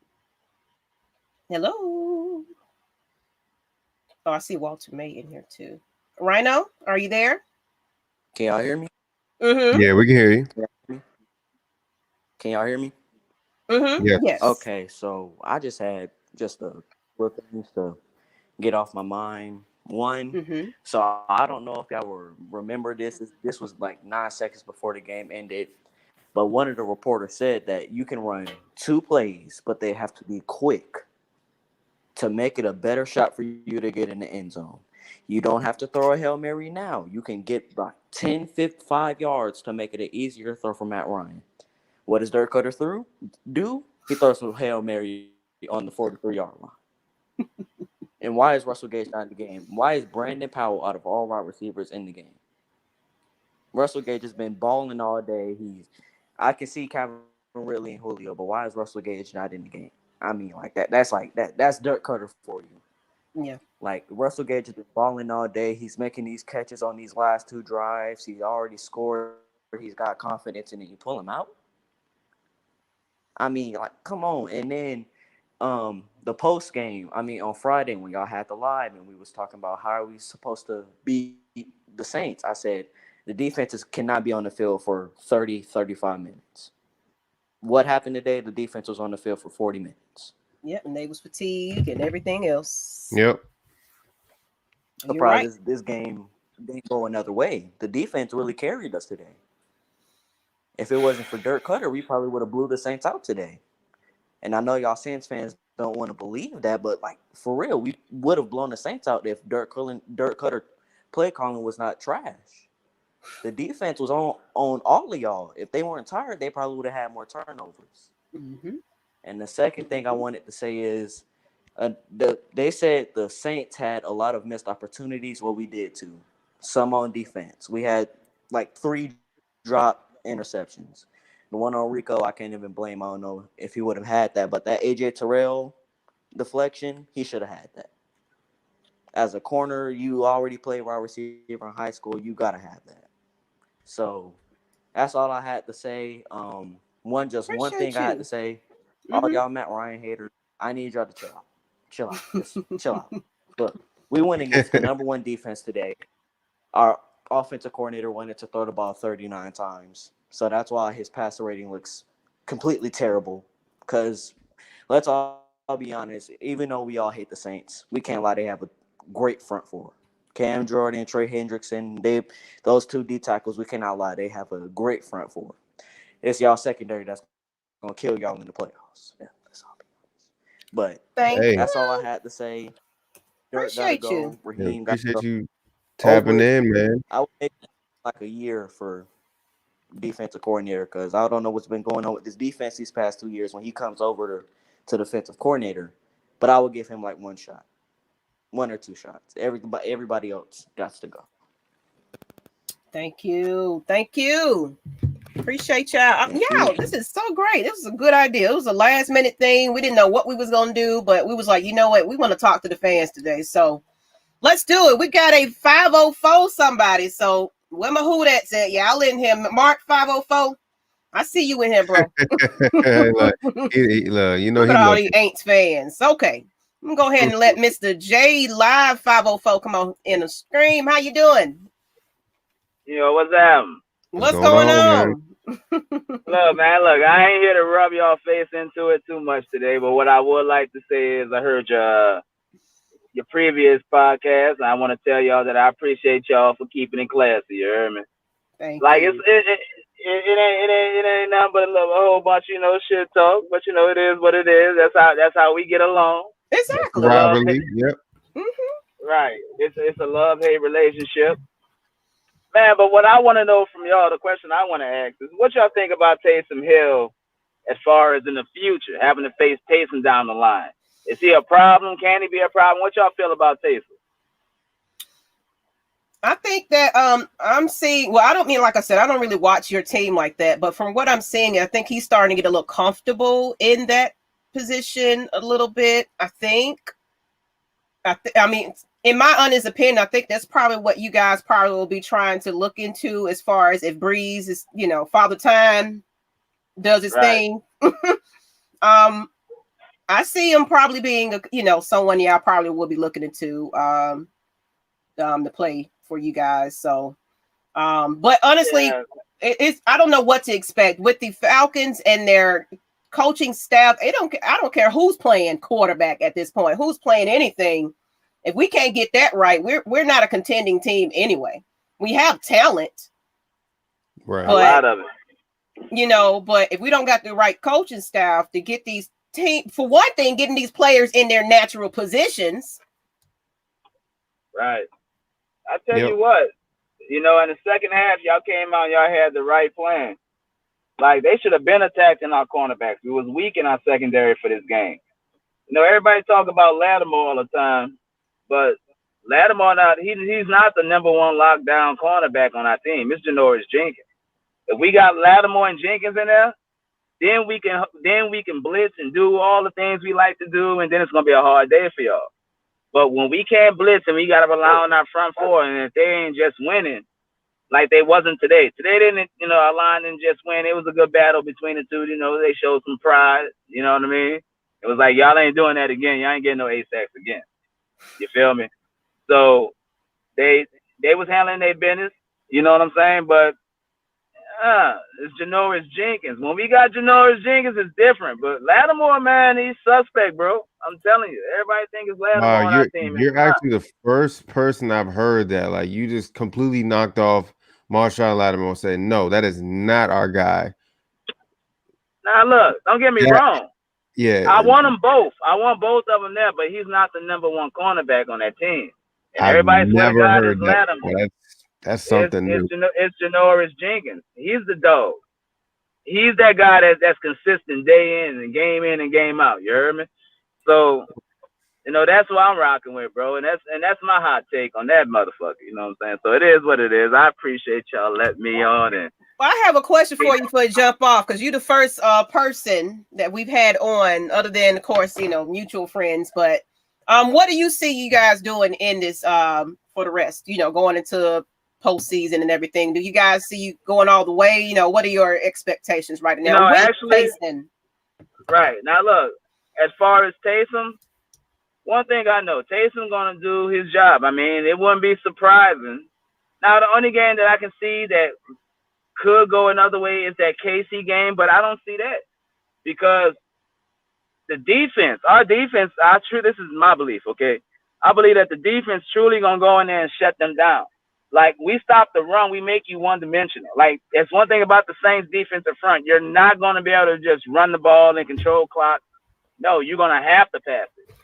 Hello. Oh, I see Walter May in here too. Rhino, are you there? Can y'all hear me? Mm-hmm. Yeah, we can hear you. Can y'all hear me? Mm-hmm. Yeah. Yes. Okay, so I just had just a couple things to get off my mind. One, Mm-hmm. so I don't know if y'all will remember this. This was like 9 seconds before the game ended, but one of the reporters said that you can run 2 plays, but they have to be quick to make it a better shot for you to get in the end zone. You don't have to throw a Hail Mary now. You can get like 10, 5 yards to make it an easier throw for Matt Ryan. What does Dirk Cutter do? He throws a Hail Mary on the 43-yard line. And why is Russell Gage not in the game? Why is Brandon Powell out of all wide receivers in the game? Russell Gage has been balling all day. I can see Calvin Ridley and Julio, but why is Russell Gage not in the game? I mean, like that. That's Dirk Cutter for you. Yeah. Like, Russell Gage has been balling all day. He's making these catches on these last 2 drives. He's already scored. He's got confidence, and then you pull him out. I mean, like, come on. And then the post game, I mean, on Friday when y'all had the live and we was talking about how are we supposed to be the Saints, I said the defenses cannot be on the field for 30, 35 minutes. What happened today? The defense was on the field for 40 minutes. Yep, and they was fatigued and everything else. Yep. Surprised this game didn't go another way. The defense really carried us today. If it wasn't for Dirk Cutter, we probably would have blew the Saints out today. And I know y'all Saints fans don't want to believe that, but like for real, we would have blown the Saints out if Dirk Cutter play calling was not trash. The defense was on all of y'all. If they weren't tired, they probably would have had more turnovers. Mm-hmm. And the second thing I wanted to say is, they said the Saints had a lot of missed opportunities. Well, we did too. Some on defense. We had like 3 drop interceptions. The one on Rico, I can't even blame. I don't know if he would have had that. But that AJ Terrell deflection, he should have had that. As a corner, you already played wide receiver in high school. You got to have that. So that's all I had to say. One thing I had to say. All y'all Matt Ryan haters, I need y'all to chill out. Chill out. Just chill out. Look, we went against the number 1 defense today. Our offensive coordinator wanted to throw the ball 39 times. So that's why his passer rating looks completely terrible. Because let's all be honest, even though we all hate the Saints, we can't lie, they have a great front four. Cam Jordan, Trey Hendrickson, those 2 D tackles, we cannot lie, they have a great front four. It's y'all secondary that's going to kill y'all in the playoffs. Yeah, that's all. But that's all I had to say. Appreciate you. Raheem, appreciate you tapping in, man. I would take like a year for defensive coordinator because I don't know what's been going on with this defense these past 2 years when he comes over to defensive coordinator. But I would give him like 1 shot, 1 or 2 shots. Everybody else got to go. Thank you. Appreciate y'all. This is so great. This is a good idea. It was a last minute thing. We didn't know what we was gonna do, but we was like, you know what? We want to talk to the fans today. So let's do it. We got a 504 somebody. So where my who that's at? Y'all in here. Mark 504. I see you in here, bro. Look, you know, look at all these Aints fans. Okay. I'm gonna go ahead and let Mr. J Live 504 come on in the stream. How you doing? Yo, what's up? What's going on? Look, man, I ain't here to rub y'all face into it too much today, but what I would like to say is I heard your previous podcast, and I want to tell y'all that I appreciate y'all for keeping it classy. You heard me? Thank you. It ain't nothing but a whole bunch of shit talk, but it is what it is. That's how we get along. Exactly. Rivalry. Yep. Mm-hmm. Right. It's a love-hate relationship. Man, but what I want to know from y'all, the question I want to ask is, what y'all think about Taysom Hill as far as in the future, having to face Taysom down the line? Is he a problem? Can he be a problem? What y'all feel about Taysom? I think that I'm seeing, well, I don't mean, like I said, I don't really watch your team like that, but from what I'm seeing, I think he's starting to get a little comfortable in that position a little bit, I think. I mean, in my honest opinion, I think that's probably what you guys probably will be trying to look into as far as if Breeze is, Father Time does his thing. I see him probably being, someone y'all probably will be looking into to play for you guys. So, but honestly, it's I don't know what to expect with the Falcons and their coaching staff. I don't care who's playing quarterback at this point, who's playing anything. If we can't get that right, we're not a contending team anyway. We have talent, right? A lot of it, But if we don't got the right coaching staff to get these team, for one thing, getting these players in their natural positions, right? I tell you what, in the second half, y'all came out, y'all had the right plan. Like, they should have been attacking our cornerbacks. We was weak in our secondary for this game. Everybody talk about Lattimore all the time, but Lattimore he's not the number 1 lockdown cornerback on our team. It's Janoris Jenkins. If we got Lattimore and Jenkins in there, then we can blitz and do all the things we like to do, and then it's gonna be a hard day for y'all. But when we can't blitz and we gotta rely on our front four, and if they ain't just winning like they wasn't today. Today didn't, our line didn't just win. It was a good battle between the two. They showed some pride. You know what I mean? It was like, y'all ain't doing that again. Y'all ain't getting no A sacks again. You feel me? So they They was handling their business. You know what I'm saying? But it's Janoris Jenkins. When we got Janoris Jenkins, it's different. But Lattimore, man, he's suspect, bro. I'm telling you, everybody think it's Lattimore on our team. You're actually the first person I've heard that. Like, you just completely knocked off Marshawn Lattimore and said, no, that is not our guy. Now, look, don't get me wrong. Yeah. I want them both. I want both of them there, but he's not the number one cornerback on that team. And I've everybody swear to never God heard is that. Lattimore. That's something new. It's Janoris Jenkins. He's the dog. He's that guy that's consistent day in and game out. You heard me? So, that's what I'm rocking with, bro. And that's my hot take on that motherfucker. You know what I'm saying? So it is what it is. I appreciate y'all letting me on. And well, I have a question for you before you jump off, because you're the first person that we've had on, other than, of course, mutual friends. But what do you see you guys doing in this for the rest? Going into postseason and everything. Do you guys see you going all the way? What are your expectations right now? Actually, right now, look, as far as Taysom, one thing I know, Taysom's gonna do his job. I mean, it wouldn't be surprising. Now, the only game that I can see that could go another way is that KC game, but I don't see that because the defense, our defense, this is my belief, okay? I believe that the defense truly gonna go in there and shut them down. Like, we stop the run, we make you one-dimensional. Like, that's one thing about the Saints defensive front. You're not gonna be able to just run the ball and control clock. No, you're gonna have to pass it.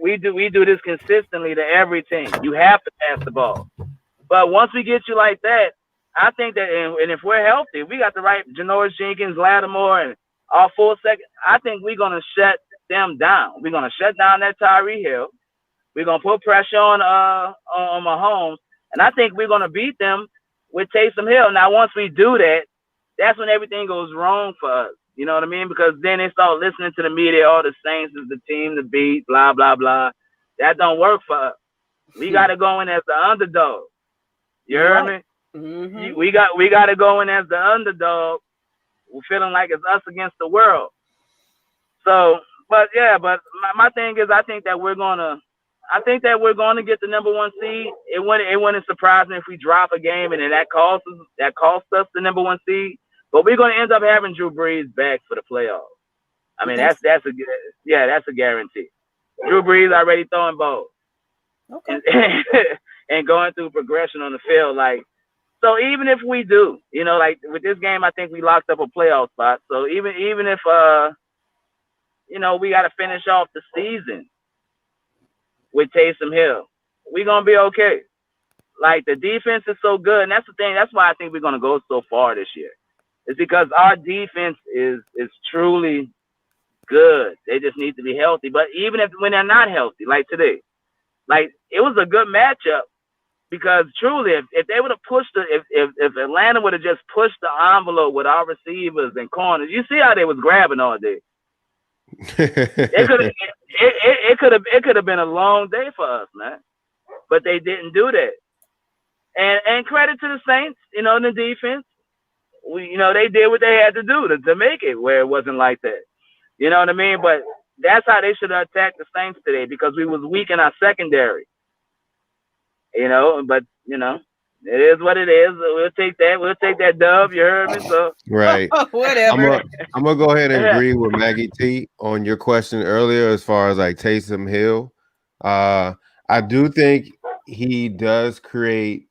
We do this consistently to every team. You have to pass the ball. But once we get you like that, I think that, and if we're healthy, we got the right Janoris Jenkins, Lattimore, and all 4 seconds. I think we're gonna shut them down. We're gonna shut down that Tyree Hill. We're gonna put pressure on Mahomes, and I think we're gonna beat them with Taysom Hill. Now, once we do that, that's when everything goes wrong for us. You know what I mean? Because then they start listening to the media. All the Saints is the team to beat. Blah blah blah. That don't work for us. We got to go in as the underdog. You heard me? Mm-hmm. We got to go in as the underdog. We're feeling like it's us against the world. So, but my thing is, I think that we're gonna get the number 1 seed. It wouldn't surprise me if we drop a game and then that costs us the number 1 seed. But we're gonna end up having Drew Brees back for the playoffs. I mean, that's a guarantee. Drew Brees already throwing balls, okay, and going through progression on the field. Like, so even if we do, like with this game, I think we locked up a playoff spot. So even if we got to finish off the season with Taysom Hill, we're gonna be okay. Like, the defense is so good, and that's the thing. That's why I think we're gonna go so far this year. It's because our defense is truly good. They just need to be healthy. But even when they're not healthy, like today, like, it was a good matchup because truly, if they would have pushed if Atlanta would have just pushed the envelope with our receivers and corners, you see how they was grabbing all day. It could have been a long day for us, man. But they didn't do that. And credit to the Saints, in the defense. They did what they had to do to make it where it wasn't like that. You know what I mean? But that's how they should have attacked the Saints today, because we was weak in our secondary. But it is what it is. We'll take that. We'll take that dub. You heard me? So right. Whatever. I'm gonna go ahead and agree with Maggie T on your question earlier as far as like Taysom Hill. I do think he does create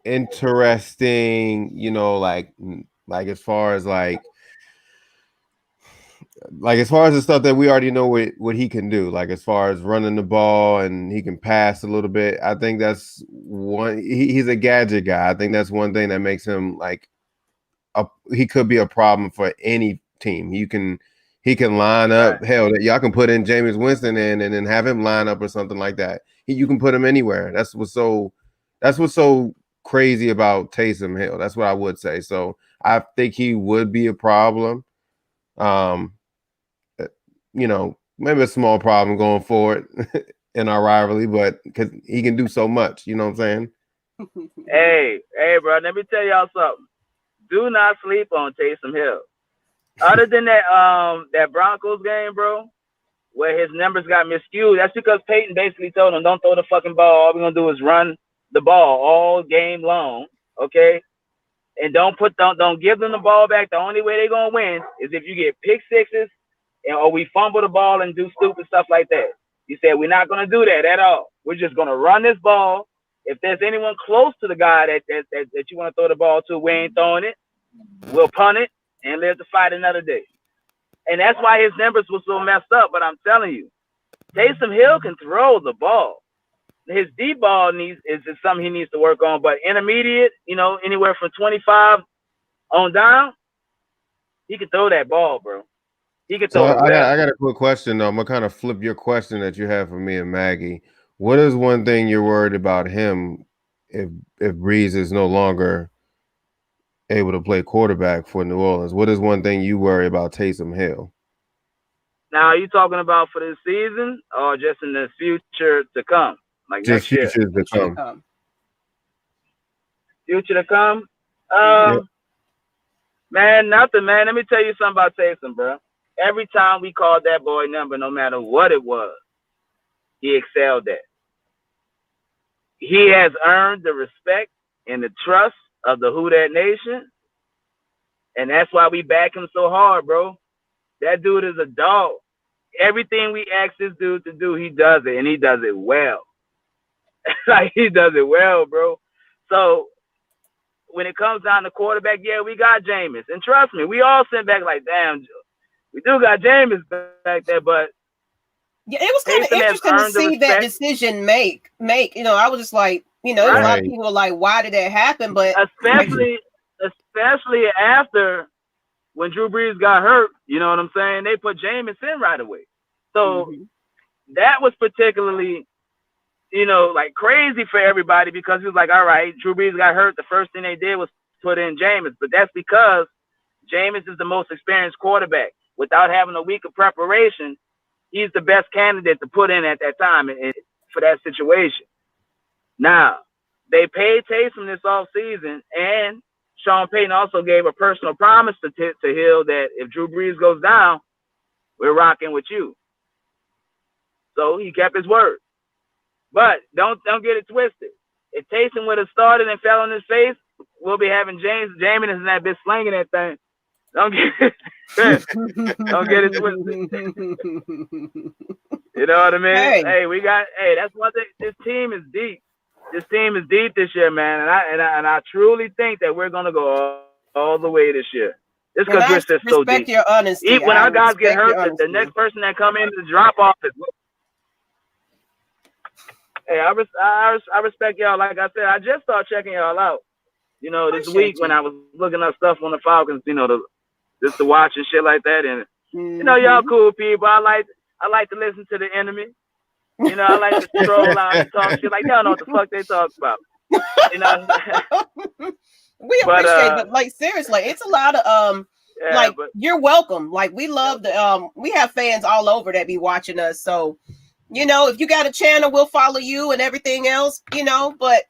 interesting, like as far as the stuff that we already know what he can do, like as far as running the ball and he can pass a little bit. I think that's one. He's a gadget guy. I think that's one thing that makes him he could be a problem for any team. He can line up. Hell, y'all can put in Jameis Winston and then have him line up or something like that. You can put him anywhere. That's what's so crazy about Taysom Hill. That's what I would say. So I think he would be a problem. Maybe a small problem going forward in our rivalry, but because he can do so much, you know what I'm saying? Hey, bro, let me tell y'all something. Do not sleep on Taysom Hill. Other than that Broncos game, bro, where his numbers got miscued, that's because Peyton basically told him, don't throw the fucking ball. All we're going to do is run the ball all game long, okay? And don't give them the ball back. The only way they're gonna win is if you get pick sixes or we fumble the ball and do stupid stuff like that. You said we're not gonna do that at all. We're just gonna run this ball. If there's anyone close to the guy that you want to throw the ball to, we ain't throwing it. We'll punt it and live to fight another day. And that's why his numbers were so messed up. But I'm telling you, Taysom Hill can throw the ball. His deep ball is something he needs to work on. But intermediate, anywhere from 25 on down, he can throw that ball, bro. He can throw it well. I got a quick question, though. I'm going to kind of flip your question that you have for me and Maggie. What is one thing you're worried about him if Breeze is no longer able to play quarterback for New Orleans? What is one thing you worry about Taysom Hill? Now, are you talking about for this season or just in the future to come? Like just next year? To come. Future to come? Man, nothing, man. Let me tell you something about Taysom, bro. Every time we called that boy number, no matter what it was, he excelled at. He has earned the respect and the trust of the Who Dat Nation. And that's why we back him so hard, bro. That dude is a dog. Everything we ask this dude to do, he does it, and he does it well. Like, he does it well, bro. So, when it comes down to quarterback, yeah, we got Jameis. And trust me, we all sit back like, damn, we do got Jameis back there, but yeah, it was kind of interesting to see that decision make. I was just like, a lot of people were like, why did that happen? But especially after when Drew Brees got hurt, you know what I'm saying? They put Jameis in right away. So that was particularly, like crazy for everybody because he was like, all right, Drew Brees got hurt. The first thing they did was put in Jameis. But that's because Jameis is the most experienced quarterback. Without having a week of preparation, he's the best candidate to put in at that time for that situation. Now, they paid Taysom this offseason, and Sean Payton also gave a personal promise to Hill that if Drew Brees goes down, we're rocking with you. So he kept his word. But don't get it twisted. If Taysom would have started and fell on his face, we'll be having Jameis and that bitch slinging that thing. Don't get it twisted. You know what I mean? Hey, that's one thing. This team is deep. This team is deep this year, man, and I truly think that we're gonna go all the way this year. Just because we're just so deep. Respect your honesty. Even when our guys get hurt, the next person that come in to drop off is. Hey, I respect y'all. Like I said, I just started checking y'all out. This week when I was looking up stuff on the Falcons, just to watch and shit like that, and y'all cool people. I like to listen to the enemy. I like to troll out and talk shit like y'all know what the fuck they talk about. We appreciate, but like seriously, it's a lot of you're welcome. Like we love the we have fans all over that be watching us. So if you got a channel, we'll follow you and everything else. But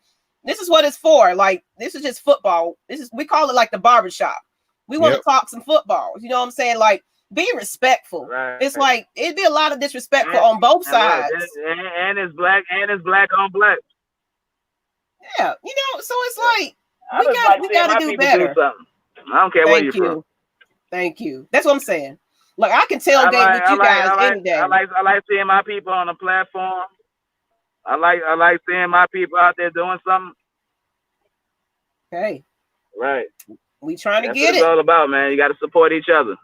this is what it's for. Like this is just football. We call it like the barbershop. We want to talk some football. You know what I'm saying? Like, be respectful. Right. It's like it'd be a lot of disrespectful on both sides. And it's black on black. Yeah, so it's like we got to do better. Do I don't care where you're from. Thank you. That's what I'm saying. Look, I can tailgate with you guys any day. I like seeing my people on the platform. I like seeing my people out there doing something. Okay. Right. We trying to That's get what it's all about, man. You got to support each other.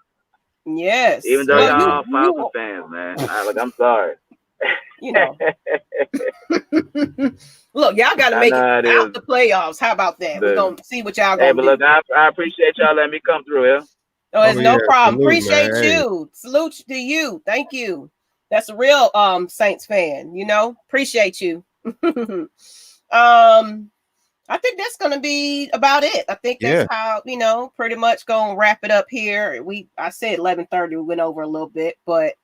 Yes. Even though y'all all Falcons fans, man. I'm sorry. Look, y'all got to make it out the playoffs. How about that? We're going to see what y'all going to do. But look, I appreciate y'all letting me come through here. Oh, it's no problem. Appreciate you. Salute to you. Thank you. That's a real Saints fan, Appreciate you. I think that's going to be about it. I think that's how, pretty much going to wrap it up here. I said 11:30, we went over a little bit, but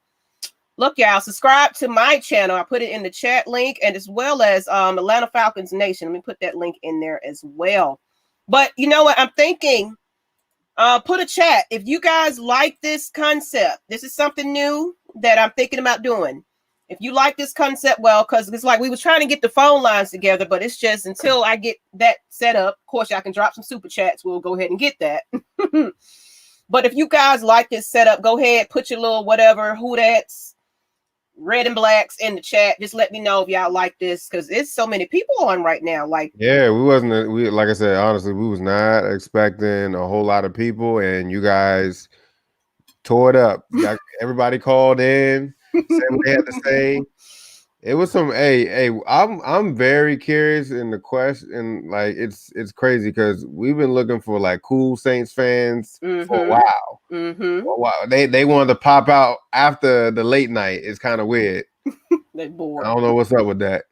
look, y'all, subscribe to my channel. I put it in the chat link, and as well as Atlanta Falcons Nation. Let me put that link in there as well. But you know what? I'm thinking, put a chat. If you guys like this concept, this is something new that I'm thinking about doing. If you like this concept, well, because it's like we was trying to get the phone lines together, but it's just until I get that set up. Of course, y'all can drop some super chats. We'll go ahead and get that. But if you guys like this setup, go ahead, put your little whatever, who that's, red and blacks in the chat. Just let me know if y'all like this, because it's so many people on right now. Like, yeah, we like I said, honestly, we was not expecting a whole lot of people, and you guys tore it up. Everybody called in, said what they had to say. It was some I'm very curious in the question, like it's crazy because we've been looking for like cool Saints fans for a while. They wanted to pop out after the late night. It's kind of weird. They bored. I don't know what's up with that.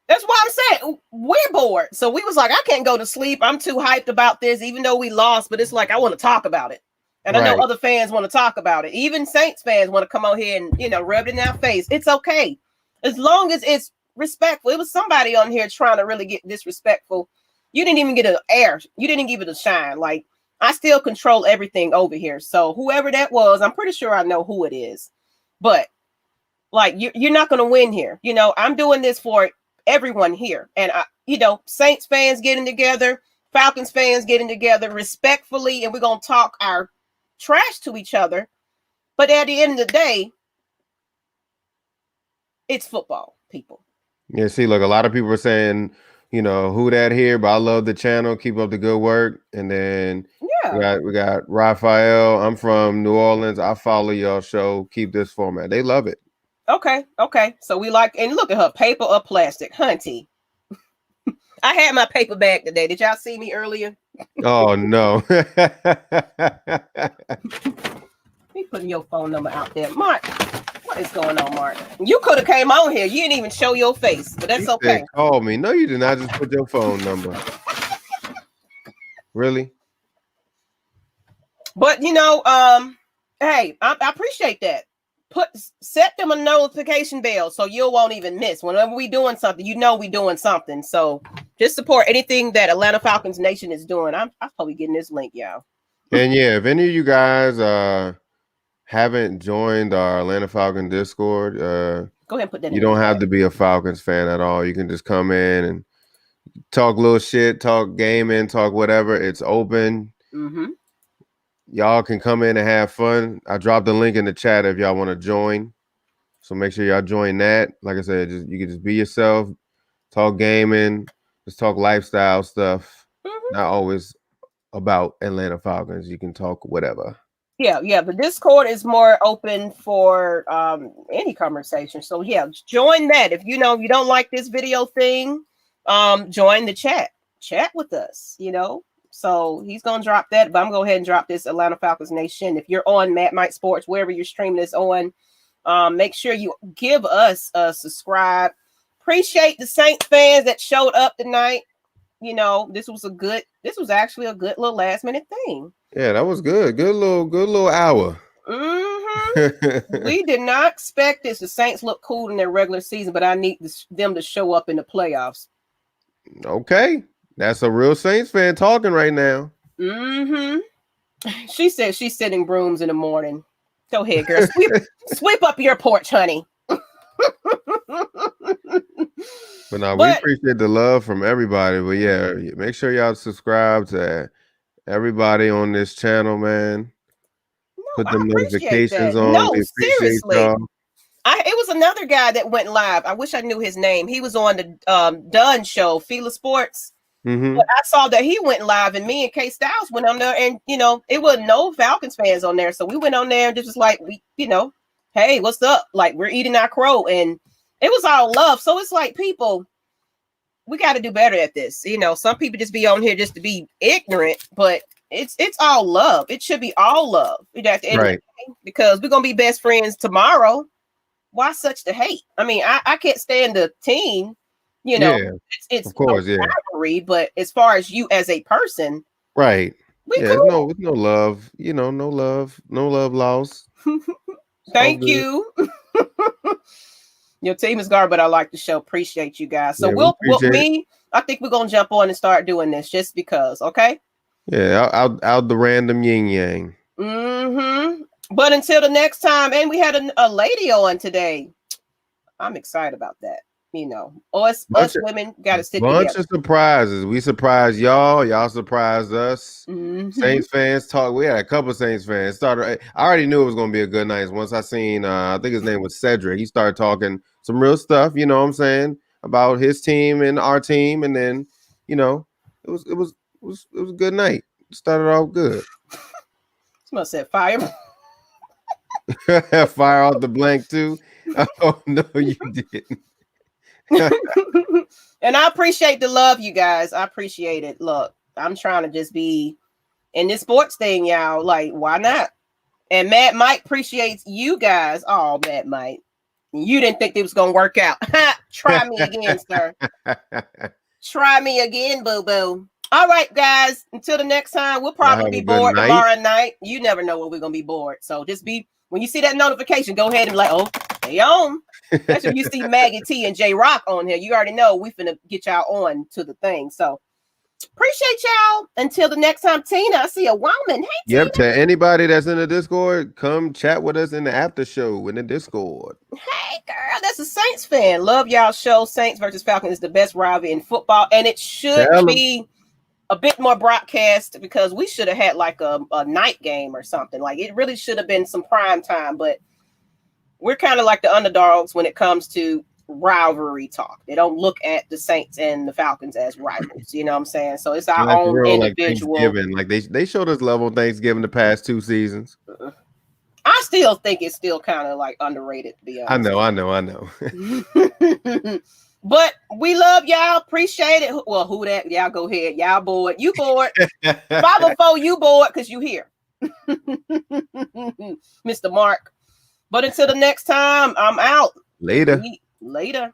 That's why I'm saying we're bored. So we was like, I can't go to sleep. I'm too hyped about this, even though we lost, but it's like I want to talk about it. And I know other fans want to talk about it. Even Saints fans want to come on here and, rub it in their face. It's okay. As long as it's respectful. It was somebody on here trying to really get disrespectful. You didn't even get an air. You didn't give it a shine. Like, I still control everything over here. So whoever that was, I'm pretty sure I know who it is. But, like, you're not going to win here. I'm doing this for everyone here. And, Saints fans getting together, Falcons fans getting together respectfully, and we're going to talk our trash to each other. But at the end of the day, it's football, people. Yeah, see, look, a lot of people are saying, who that here, but I love the channel. Keep up the good work. And then we got Raphael. I'm from New Orleans. I follow y'all show. Keep this format. They love it. Okay. So we like, and look at her, paper or plastic, hunty. I had my paper bag today. Did y'all see me earlier? Oh, no. Me putting your phone number out there. Mark, what is going on, Mark? You could have came on here. You didn't even show your face, but that's okay. Call me. No, you did not just put your phone number. Really? But, hey, I appreciate that. Set them a notification bell so you won't even miss. Whenever we doing something, we doing something. So just support anything that Atlanta Falcons Nation is doing. I'm probably getting this link, y'all. And yeah, if any of you guys haven't joined our Atlanta Falcon Discord, go ahead and put that. You don't have to be a Falcons fan at all. You can just come in and talk little shit, talk gaming, talk whatever. It's open. Y'all can come in and have fun. I dropped the link in the chat if y'all want to join. So make sure y'all join that. Like I said, you can just be yourself, talk gaming, just talk lifestyle stuff. Not always about Atlanta Falcons. You can talk whatever. Yeah. The Discord is more open for any conversation. So yeah, join that. If you don't like this video thing, join the chat. Chat with us, So he's gonna drop that, but I'm gonna go ahead and drop this Atlanta Falcons Nation. If you're on Matt Mike Sports, wherever you're streaming this on, make sure you give us a subscribe. Appreciate the Saints fans that showed up tonight. This was actually a good little last minute thing. Yeah, that was good. Good little hour. We did not expect this. The Saints look cool in their regular season, but I need them to show up in the playoffs. Okay. That's a real Saints fan talking right now. She said she's sitting brooms in the morning. Go ahead, girl. Sweep up your porch, honey. But no, we appreciate the love from everybody. But yeah, make sure y'all subscribe to everybody on this channel, man. Put the notifications on. No, seriously. It was another guy that went live. I wish I knew his name. He was on the Dunn show, Fila Sports. But I saw that he went live, and me and K Styles went on there, and it wasn't no Falcons fans on there, so we went on there and just was like, hey, what's up? Like, we're eating our crow, and it was all love. So it's like, people, we got to do better at this. Some people just be on here just to be ignorant, but it's all love. It should be all love at the end of the day, because we're gonna be best friends tomorrow. Why such the hate? I mean, I can't stand the team. It's of course, rivalry, but as far as you as a person, right? Cool. It's no love. No love lost. Thank you. Your team is garbage, but I like the show. Appreciate you guys. So I think we're gonna jump on and start doing this just because. Okay. Yeah, out the random yin yang. But until the next time, and we had a lady on today. I'm excited about that. You know, us women got to stick bunch together. of surprises. We surprised y'all. Y'all surprised us. Saints fans talk. We had a couple Saints fans. I already knew it was going to be a good night. Once I seen, I think his name was Cedric. He started talking some real stuff. You know what I'm saying, about his team and our team, and then it was a good night. Started off good. Someone said fire. Fire off the blank too. Oh no, you didn't. And I appreciate the love, you guys. I appreciate it. Look, I'm trying to just be in this sports thing, y'all. Like, why not? And Mad Mike appreciates you guys. Oh, Mad Mike, you didn't think it was gonna work out. Try me again, sir. Try me again, boo boo. All right, guys. Until the next time, we'll probably be bored tomorrow night. You never know when we're gonna be bored. So just be, when you see that notification, go ahead and be like, oh, they on. Especially if you see Maggie T and Jroc on here, you already know we finna get y'all on to the thing. So appreciate y'all. Until the next time, Tina. I see a woman. Hey, Yep. Tina. To anybody that's in the Discord, come chat with us in the after show in the Discord. Hey, girl, that's a Saints fan. Love y'all show. Saints versus Falcons is the best rivalry in football, and it should be a bit more broadcast, because we should have had like a night game or something. Like, it really should have been some prime time, but we're kind of like the underdogs when it comes to rivalry talk. They don't look at the Saints and the Falcons as rivals. You know what I'm saying? So it's our own individual. Like they showed us love on Thanksgiving the past 2 seasons. I still think it's still kind of like underrated, to be honest. I know. But we love y'all. Appreciate it. Well, who that? Y'all go ahead. Y'all bored. You bored. 504, you bored because you here. Mr. Mark. But until the next time, I'm out. Later. Later.